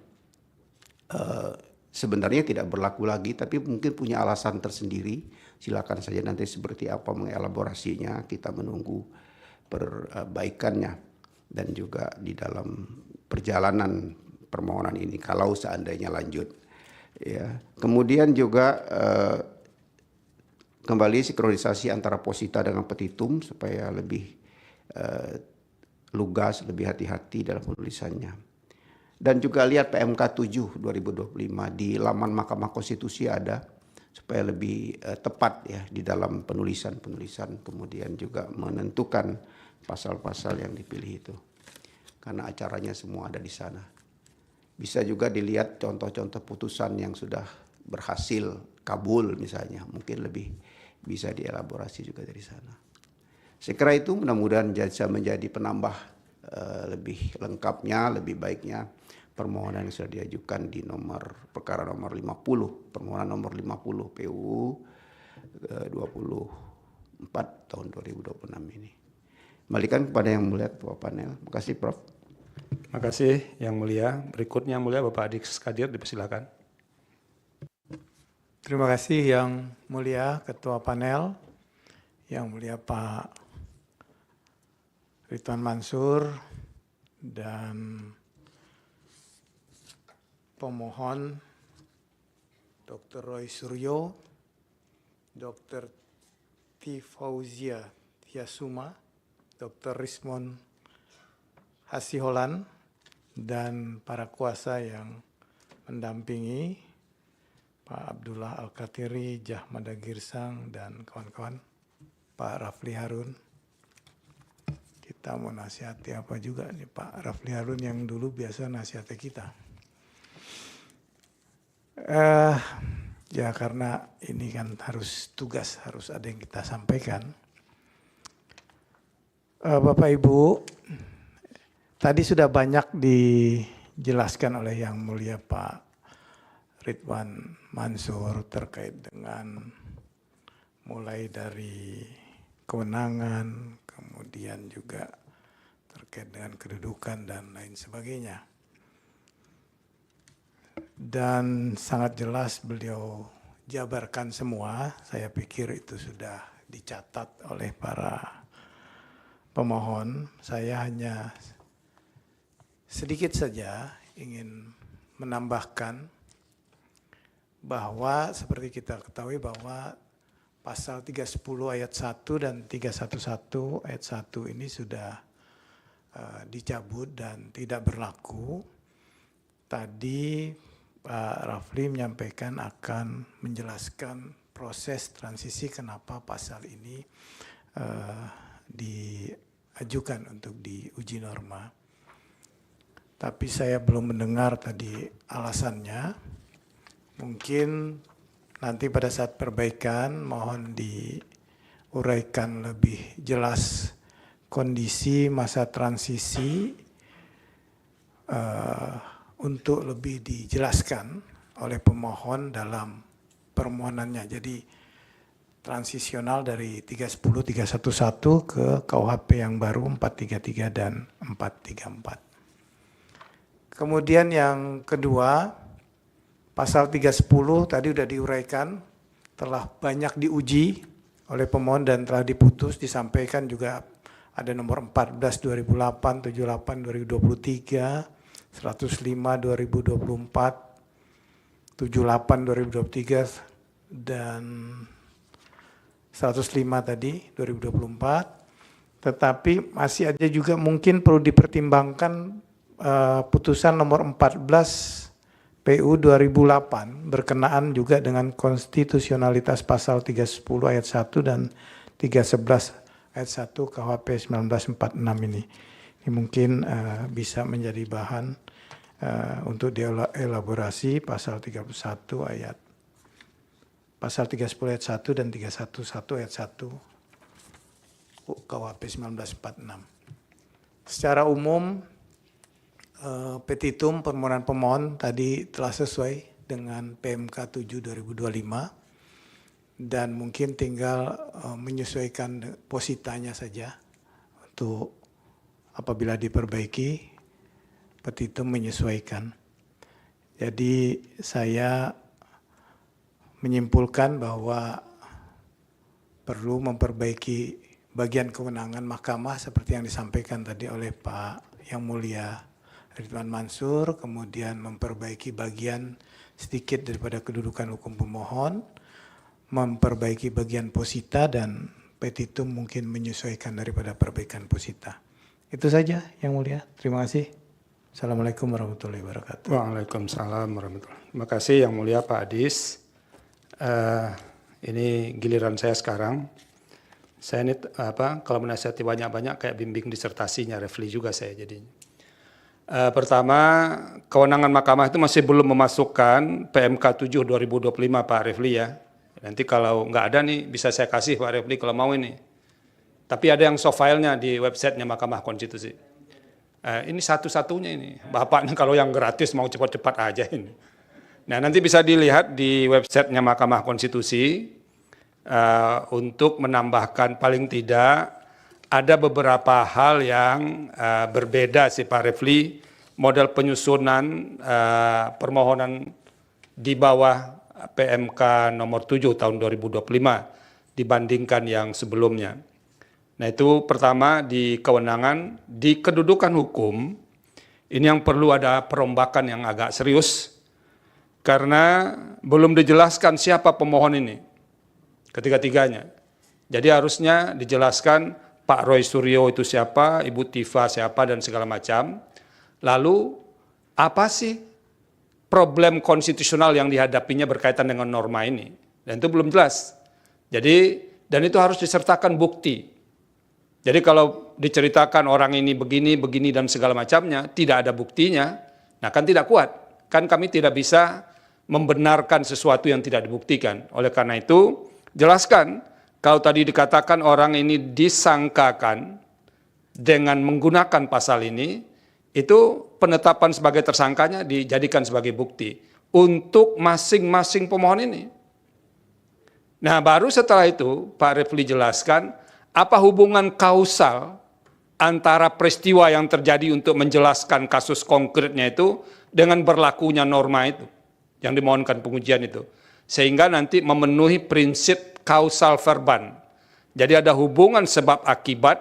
sebenarnya tidak berlaku lagi tapi mungkin punya alasan tersendiri. Silakan saja nanti seperti apa mengelaborasinya, kita menunggu perbaikannya dan juga di dalam perjalanan permohonan ini kalau seandainya lanjut ya. Kemudian juga kembali sinkronisasi antara posita dengan petitum supaya lebih lugas, lebih hati-hati dalam penulisannya. Dan juga lihat PMK 7 2025 di laman Mahkamah Konstitusi ada supaya lebih tepat ya di dalam penulisan, kemudian juga menentukan pasal-pasal yang dipilih itu. Karena acaranya semua ada di sana. Bisa juga dilihat contoh-contoh putusan yang sudah berhasil kabul misalnya, mungkin lebih bisa dielaborasi juga dari sana. Saya kira itu mudah-mudahan bisa menjadi penambah lebih lengkapnya, lebih baiknya permohonan yang sudah diajukan di perkara nomor 50, permohonan nomor 50 PUU 24 tahun 2026 ini. Kembalikan kepada Yang Mulia Ketua Panel. Terima kasih Prof. Terima kasih Yang Mulia. Berikutnya Yang Mulia Bapak Adik Skadir, dipersilakan. Terima kasih Yang Mulia Ketua Panel, Yang Mulia Pak Ridwan Mansur, dan pemohon Dr. Roy Suryo, Dr. T. Fauzia Tiasuma, Dr. Rismon Hasiholan, dan para kuasa yang mendampingi, Pak Abdullah Al-Katiri, Jahmada Girsang, dan kawan-kawan, Pak Rafli Harun. Kita mau nasihati apa juga nih Pak Rafli Harun yang dulu biasa nasihati kita. Ya karena ini kan harus tugas, harus ada yang kita sampaikan. Bapak Ibu, tadi sudah banyak dijelaskan oleh Yang Mulia Pak Ridwan Mansur terkait dengan mulai dari kewenangan, kemudian juga terkait dengan kedudukan dan lain sebagainya. Dan sangat jelas beliau jabarkan semua, saya pikir itu sudah dicatat oleh para pemohon. Saya hanya sedikit saja ingin menambahkan bahwa seperti kita ketahui bahwa pasal 310 ayat 1 dan 311 ayat 1 ini sudah dicabut dan tidak berlaku. Tadi Pak Rafli menyampaikan akan menjelaskan proses transisi kenapa pasal ini diajukan untuk diuji norma. Tapi saya belum mendengar tadi alasannya. Mungkin nanti pada saat perbaikan mohon diuraikan lebih jelas kondisi masa transisi untuk lebih dijelaskan oleh pemohon dalam permohonannya. Jadi transisional dari 310, 311 ke KUHP yang baru 433 dan 434. Kemudian yang kedua, pasal 310 tadi sudah diuraikan, telah banyak diuji oleh pemohon dan telah diputus, disampaikan juga ada nomor 14 2008, 78 2023, 105 2024, 78 2023 dan 105 tadi 2024. Tetapi masih ada juga mungkin perlu dipertimbangkan putusan nomor 14 PU 2008 berkenaan juga dengan konstitusionalitas pasal 310 ayat 1 dan 311 ayat 1 KUHP 1946 ini. Ini mungkin bisa menjadi bahan untuk dielaborasi pasal 31 ayat pasal 30 ayat 1 dan 311 ayat 1 KUHP 1946. Secara umum petitum permohonan pemohon tadi telah sesuai dengan PMK 7 2025 dan mungkin tinggal menyesuaikan positanya saja untuk apabila diperbaiki petitum menyesuaikan. Jadi saya menyimpulkan bahwa perlu memperbaiki bagian kewenangan mahkamah seperti yang disampaikan tadi oleh Pak Yang Mulia Ridwan Mansur, kemudian memperbaiki bagian sedikit daripada kedudukan hukum pemohon, memperbaiki bagian posita dan petitum mungkin menyesuaikan daripada perbaikan posita. Itu saja Yang Mulia. Terima kasih. Assalamualaikum warahmatullahi wabarakatuh. Waalaikumsalam warahmatullahi wabarakatuh. Terima kasih Yang Mulia Pak Adis. Ini giliran saya sekarang. Saya ini kalau menasihati banyak-banyak kayak bimbing disertasinya Refli juga saya jadinya. Pertama, kewenangan mahkamah itu masih belum memasukkan PMK 7 2025 Pak Refli ya. Nanti kalau nggak ada nih bisa saya kasih Pak Refli kalau mau ini. Tapi ada yang soft file-nya di websitenya Mahkamah Konstitusi. Ini satu-satunya ini. Bapaknya kalau yang gratis mau cepat-cepat aja ini. Nah nanti bisa dilihat di websitenya Mahkamah Konstitusi untuk menambahkan paling tidak ada beberapa hal yang berbeda sih Pak Refli, model penyusunan permohonan di bawah PMK nomor 7 tahun 2025 dibandingkan yang sebelumnya. Nah itu pertama di kewenangan, di kedudukan hukum, ini yang perlu ada perombakan yang agak serius, karena belum dijelaskan siapa pemohon ini, ketiga-tiganya. Jadi harusnya dijelaskan Pak Roy Suryo itu siapa, Ibu Tifa siapa, dan segala macam. Lalu apa sih problem konstitusional yang dihadapinya berkaitan dengan norma ini? Dan itu belum jelas. Jadi, dan itu harus disertakan bukti. Jadi kalau diceritakan orang ini begini, begini, dan segala macamnya, tidak ada buktinya, nah kan tidak kuat. Kan kami tidak bisa membenarkan sesuatu yang tidak dibuktikan. Oleh karena itu, jelaskan. Kalau tadi dikatakan orang ini disangkakan dengan menggunakan pasal ini, itu penetapan sebagai tersangkanya dijadikan sebagai bukti untuk masing-masing pemohon ini. Nah baru setelah itu Pak Refli jelaskan apa hubungan kausal antara peristiwa yang terjadi untuk menjelaskan kasus konkretnya itu dengan berlakunya norma itu yang dimohonkan pengujian itu, sehingga nanti memenuhi prinsip kausal verban. Jadi ada hubungan sebab akibat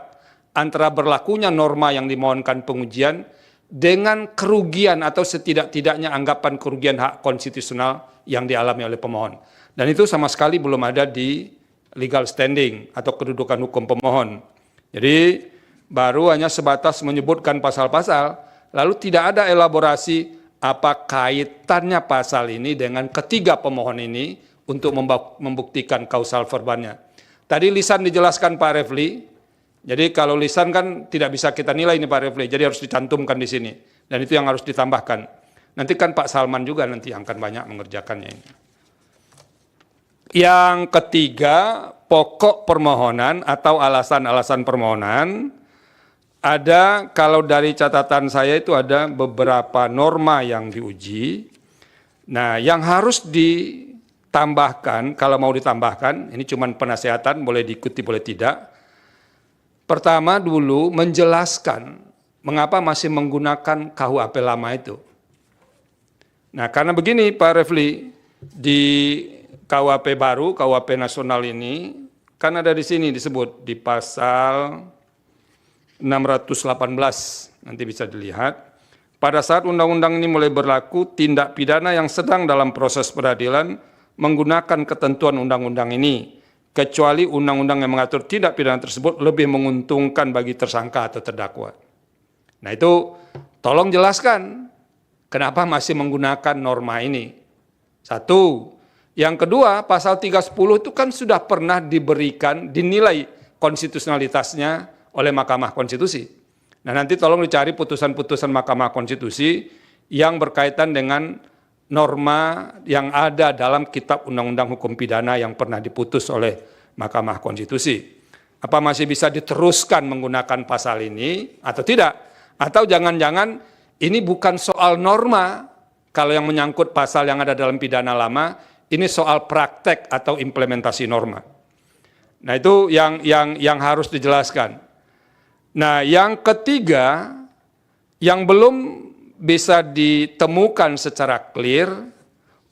antara berlakunya norma yang dimohonkan pengujian dengan kerugian atau setidak-tidaknya anggapan kerugian hak konstitusional yang dialami oleh pemohon. Dan itu sama sekali belum ada di legal standing atau kedudukan hukum pemohon. Jadi baru hanya sebatas menyebutkan pasal-pasal, lalu tidak ada elaborasi apa kaitannya pasal ini dengan ketiga pemohon ini untuk membuktikan kausal verbannya. Tadi lisan dijelaskan Pak Refli, jadi kalau lisan kan tidak bisa kita nilai ini Pak Refli, jadi harus dicantumkan di sini. Dan itu yang harus ditambahkan. Nanti kan Pak Salman juga nanti akan banyak mengerjakannya ini. Yang ketiga, pokok permohonan atau alasan-alasan permohonan. Ada, kalau dari catatan saya itu ada beberapa norma yang diuji. Nah, yang harus ditambahkan, kalau mau ditambahkan, ini cuma penasehatan, boleh diikuti, boleh tidak. Pertama dulu menjelaskan mengapa masih menggunakan KUHP lama itu. Nah, karena begini Pak Refli, di KUHP baru, KUHP nasional ini, kan ada di sini disebut di pasal 618, nanti bisa dilihat. Pada saat undang-undang ini mulai berlaku, tindak pidana yang sedang dalam proses peradilan menggunakan ketentuan undang-undang ini, kecuali undang-undang yang mengatur tindak pidana tersebut lebih menguntungkan bagi tersangka atau terdakwa. Nah itu tolong jelaskan kenapa masih menggunakan norma ini. Satu. Yang kedua, pasal 310 itu kan sudah pernah dinilai konstitusionalitasnya oleh Mahkamah Konstitusi. Nah nanti tolong dicari putusan-putusan Mahkamah Konstitusi yang berkaitan dengan norma yang ada dalam Kitab Undang-Undang Hukum Pidana yang pernah diputus oleh Mahkamah Konstitusi. Apa masih bisa diteruskan menggunakan pasal ini atau tidak? Atau jangan-jangan ini bukan soal norma, kalau yang menyangkut pasal yang ada dalam pidana lama, ini soal praktek atau implementasi norma. Nah itu yang harus dijelaskan. Nah yang ketiga, yang belum bisa ditemukan secara clear,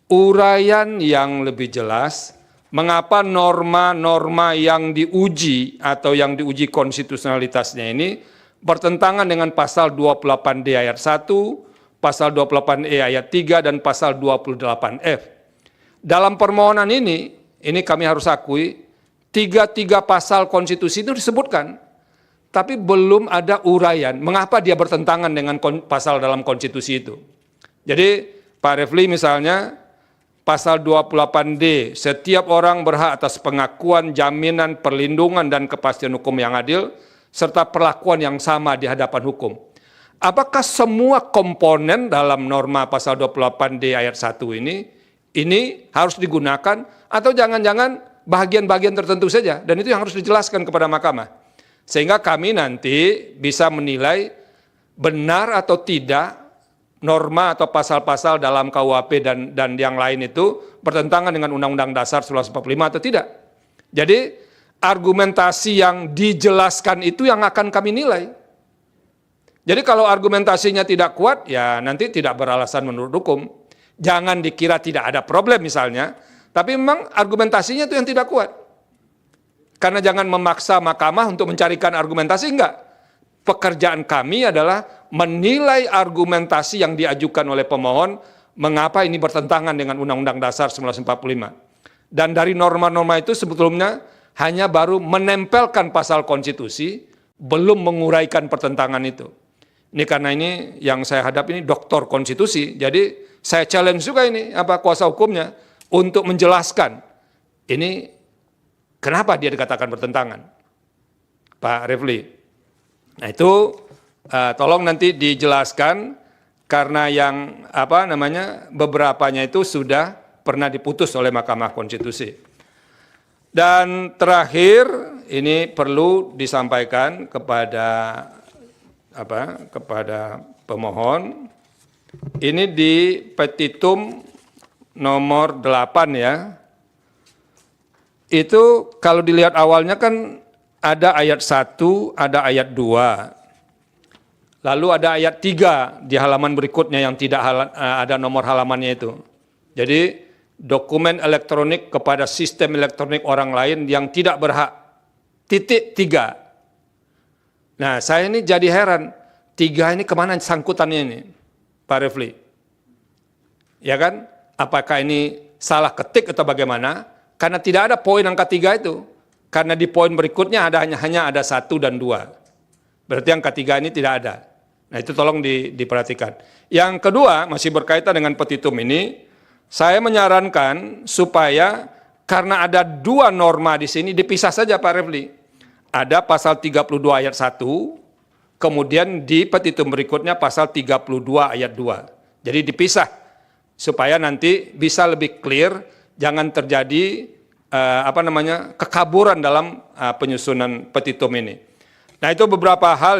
uraian yang lebih jelas, mengapa norma-norma yang diuji atau yang diuji konstitusionalitasnya ini bertentangan dengan pasal 28D ayat 1, pasal 28E ayat 3, dan pasal 28F. Dalam permohonan ini kami harus akui, tiga pasal konstitusi itu disebutkan, tapi belum ada uraian mengapa dia bertentangan dengan pasal dalam konstitusi itu. Jadi Pak Refli misalnya, pasal 28D, setiap orang berhak atas pengakuan, jaminan, perlindungan, dan kepastian hukum yang adil, serta perlakuan yang sama di hadapan hukum. Apakah semua komponen dalam norma pasal 28D ayat 1 ini harus digunakan, atau jangan-jangan bagian-bagian tertentu saja, dan itu yang harus dijelaskan kepada mahkamah. Sehingga kami nanti bisa menilai benar atau tidak norma atau pasal-pasal dalam KUHP dan yang lain itu bertentangan dengan Undang-Undang Dasar 1945 atau tidak. Jadi argumentasi yang dijelaskan itu yang akan kami nilai. Jadi kalau argumentasinya tidak kuat, ya nanti tidak beralasan menurut hukum. Jangan dikira tidak ada problem misalnya, tapi memang argumentasinya itu yang tidak kuat. Karena jangan memaksa mahkamah untuk mencarikan argumentasi, enggak. Pekerjaan kami adalah menilai argumentasi yang diajukan oleh pemohon, mengapa ini bertentangan dengan Undang-Undang Dasar 1945. Dan dari norma-norma itu sebetulnya hanya baru menempelkan pasal konstitusi, belum menguraikan pertentangan itu. Ini karena ini yang saya hadapi ini doktor konstitusi, jadi saya challenge juga ini kuasa hukumnya untuk menjelaskan ini kenapa dia dikatakan bertentangan, Pak Refli. Nah itu tolong nanti dijelaskan karena yang beberapanya itu sudah pernah diputus oleh Mahkamah Konstitusi. Dan terakhir ini perlu disampaikan kepada pemohon. Ini di petitum nomor 8 ya. Itu kalau dilihat awalnya kan ada ayat 1, ada ayat 2. Lalu ada ayat 3 di halaman berikutnya yang tidak ada nomor halamannya itu. Jadi dokumen elektronik kepada sistem elektronik orang lain yang tidak berhak. Titik 3. Nah, saya ini jadi heran. 3 ini kemana sangkutannya ini, Pak Refli? Ya kan? Apakah ini salah ketik atau bagaimana? Karena tidak ada poin angka 3 itu. Karena di poin berikutnya hanya ada 1 dan 2. Berarti angka 3 ini tidak ada. Nah, itu tolong diperhatikan. Yang kedua, masih berkaitan dengan petitum ini, saya menyarankan supaya karena ada 2 norma di sini dipisah saja Pak Refli. Ada pasal 32 ayat 1, kemudian di petitum berikutnya pasal 32 ayat 2. Jadi dipisah supaya nanti bisa lebih clear, jangan terjadi kekaburan dalam penyusunan petitum ini. Nah, itu beberapa hal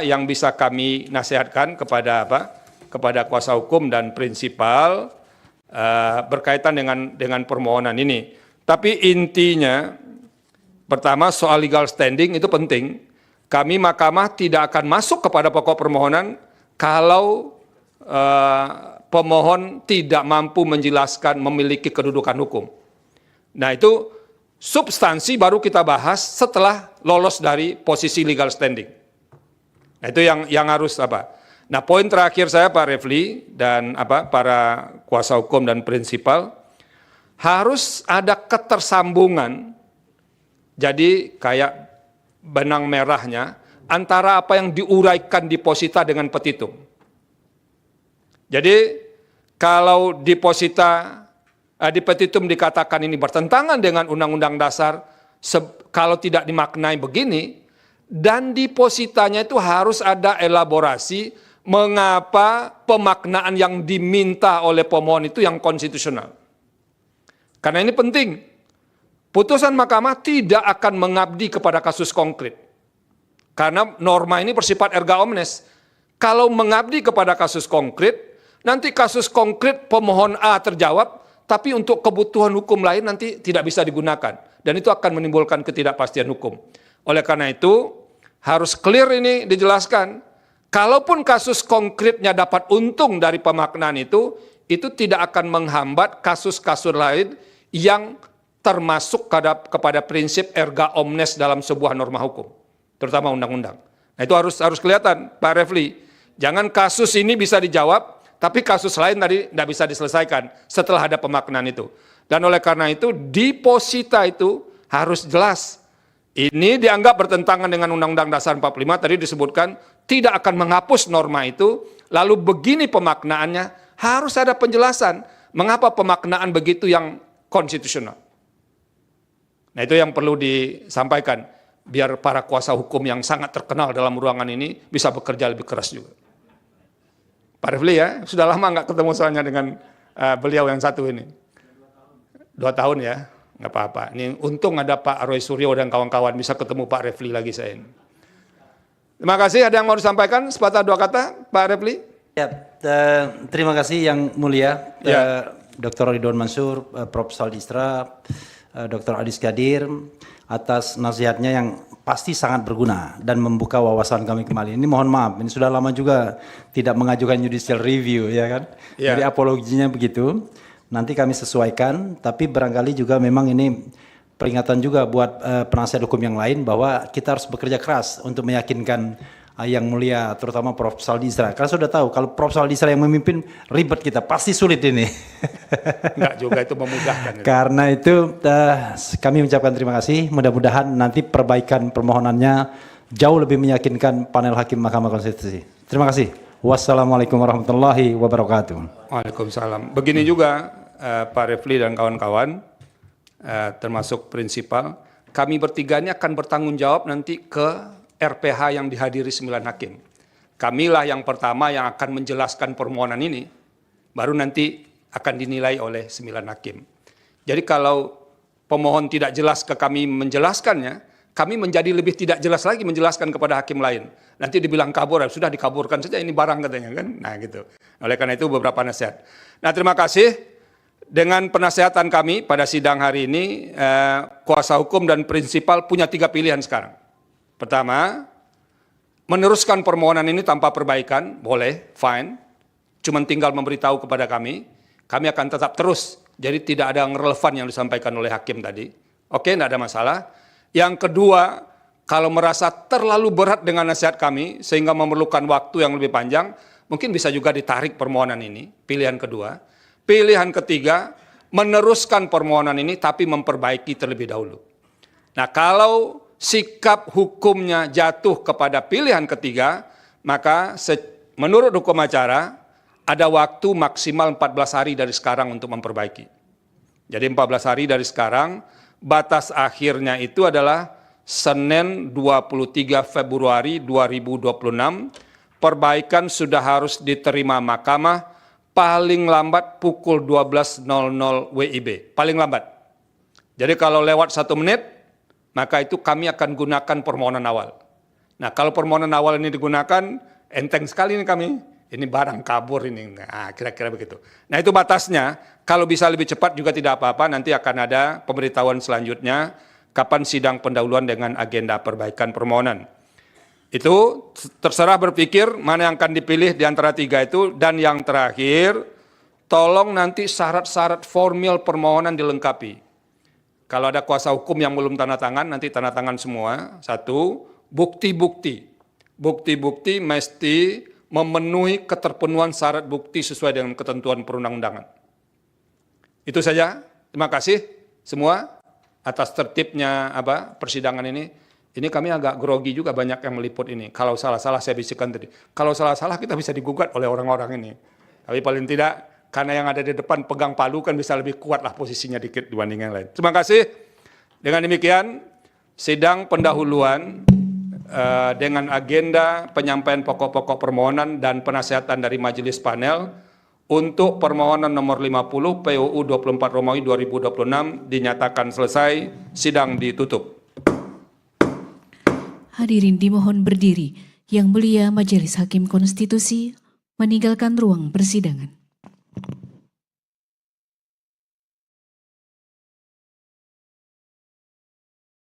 yang bisa kami nasihatkan kepada kuasa hukum dan prinsipal berkaitan dengan permohonan ini. Tapi intinya, pertama soal legal standing itu penting. Kami mahkamah tidak akan masuk kepada pokok permohonan kalau pemohon tidak mampu menjelaskan memiliki kedudukan hukum. Nah, itu substansi baru kita bahas setelah lolos dari posisi legal standing. Nah, itu yang harus Nah, poin terakhir saya Pak Refli dan para kuasa hukum dan prinsipal, harus ada ketersambungan. Jadi kayak benang merahnya antara apa yang diuraikan di posita dengan petitum. Jadi kalau di posita di petitum dikatakan ini bertentangan dengan Undang-Undang Dasar, kalau tidak dimaknai begini, dan di positanya itu harus ada elaborasi mengapa pemaknaan yang diminta oleh pemohon itu yang konstitusional. Karena ini penting, putusan mahkamah tidak akan mengabdi kepada kasus konkret. Karena norma ini bersifat erga omnes. Kalau mengabdi kepada kasus konkret, nanti kasus konkret pemohon A terjawab, tapi untuk kebutuhan hukum lain nanti tidak bisa digunakan. Dan itu akan menimbulkan ketidakpastian hukum. Oleh karena itu, harus clear ini dijelaskan. Kalaupun kasus konkretnya dapat untung dari pemaknaan itu tidak akan menghambat kasus-kasus lain yang termasuk kepada prinsip erga omnes dalam sebuah norma hukum. Terutama undang-undang. Nah, itu harus kelihatan, Pak Refli. Jangan kasus ini bisa dijawab, tapi kasus lain tadi tidak bisa diselesaikan setelah ada pemaknaan itu. Dan oleh karena itu, di posita itu harus jelas. Ini dianggap bertentangan dengan Undang-Undang Dasar 45, tadi disebutkan tidak akan menghapus norma itu, lalu begini pemaknaannya, harus ada penjelasan mengapa pemaknaan begitu yang konstitusional. Nah, itu yang perlu disampaikan, biar para kuasa hukum yang sangat terkenal dalam ruangan ini bisa bekerja lebih keras juga. Pak Refli ya, sudah lama nggak ketemu soalnya dengan beliau yang satu ini. 2 tahun ya, nggak apa-apa. Ini untung ada Pak Roy Suryo dan kawan-kawan, bisa ketemu Pak Refli lagi saya ini. Terima kasih, ada yang mau disampaikan, sepatah 2 kata, Pak Refli? Ya, terima kasih yang mulia, Dr. Ridwan Mansur, Prof. Saldistra, Dr. Adis Kadir, atas nasihatnya yang pasti sangat berguna dan membuka wawasan kami kembali. Ini mohon maaf, ini sudah lama juga tidak mengajukan judicial review, ya kan? Jadi apologinya begitu. Nanti kami sesuaikan, tapi barangkali juga memang ini peringatan juga buat penasihat hukum yang lain bahwa kita harus bekerja keras untuk meyakinkan yang mulia, terutama Prof. Saldistra. Karena sudah tahu kalau Prof. Saldistra yang memimpin ribet kita, pasti sulit ini. Enggak juga itu memudahkan. Karena itu kami mengucapkan terima kasih. Mudah-mudahan nanti perbaikan permohonannya jauh lebih meyakinkan panel hakim Mahkamah Konstitusi. Terima kasih. Wassalamualaikum warahmatullahi wabarakatuh. Waalaikumsalam. Begini juga Pak Refli dan kawan-kawan, termasuk prinsipal, kami bertiga ini akan bertanggung jawab nanti ke RPH yang dihadiri 9 hakim. Kamilah yang pertama yang akan menjelaskan permohonan ini, baru nanti akan dinilai oleh 9 hakim. Jadi kalau pemohon tidak jelas ke kami menjelaskannya, kami menjadi lebih tidak jelas lagi menjelaskan kepada hakim lain. Nanti dibilang kabur, sudah dikaburkan saja ini barang katanya kan. Nah gitu. Oleh karena itu beberapa nasihat. Nah terima kasih. dengan penasehatan kami pada sidang hari ini, kuasa hukum dan prinsipal punya 3 pilihan sekarang. Pertama, meneruskan permohonan ini tanpa perbaikan, boleh, fine. Cuman tinggal memberitahu kepada kami akan tetap terus. Jadi tidak ada yang relevan yang disampaikan oleh hakim tadi. Oke, tidak ada masalah. Yang kedua, kalau merasa terlalu berat dengan nasihat kami, sehingga memerlukan waktu yang lebih panjang, mungkin bisa juga ditarik permohonan ini, pilihan kedua. Pilihan ketiga, meneruskan permohonan ini tapi memperbaiki terlebih dahulu. Nah, kalau sikap hukumnya jatuh kepada pilihan ketiga, maka menurut hukum acara ada waktu maksimal 14 hari dari sekarang untuk memperbaiki. Jadi 14 hari dari sekarang, batas akhirnya itu adalah Senin 23 Februari 2026, perbaikan sudah harus diterima mahkamah paling lambat pukul 12.00 WIB, paling lambat. Jadi kalau lewat 1 menit, maka itu kami akan gunakan permohonan awal. Nah, kalau permohonan awal ini digunakan, enteng sekali ini kami, ini barang kabur ini, nah, kira-kira begitu. Nah, itu batasnya, kalau bisa lebih cepat juga tidak apa-apa, nanti akan ada pemberitahuan selanjutnya, kapan sidang pendahuluan dengan agenda perbaikan permohonan. Itu terserah berpikir mana yang akan dipilih di antara 3 itu. Dan yang terakhir, tolong nanti syarat-syarat formal permohonan dilengkapi. Kalau ada kuasa hukum yang belum tanda tangan, nanti tanda tangan semua. 1, bukti-bukti. Bukti-bukti mesti memenuhi keterpenuhan syarat bukti sesuai dengan ketentuan perundang-undangan. Itu saja. Terima kasih semua atas tertibnya persidangan ini. Ini kami agak grogi juga, banyak yang meliput ini. Kalau salah-salah saya bisikan tadi. Kalau salah-salah kita bisa digugat oleh orang-orang ini. Tapi paling tidak, karena yang ada di depan pegang palu kan bisa lebih kuat lah posisinya dikit dibanding yang lain. Terima kasih. Dengan demikian, sidang pendahuluan dengan agenda penyampaian pokok-pokok permohonan dan penasehatan dari majelis panel untuk permohonan nomor 50 PUU 24 Romawi 2026 dinyatakan selesai, sidang ditutup. Hadirin dimohon berdiri. Yang mulia Majelis Hakim Konstitusi meninggalkan ruang persidangan.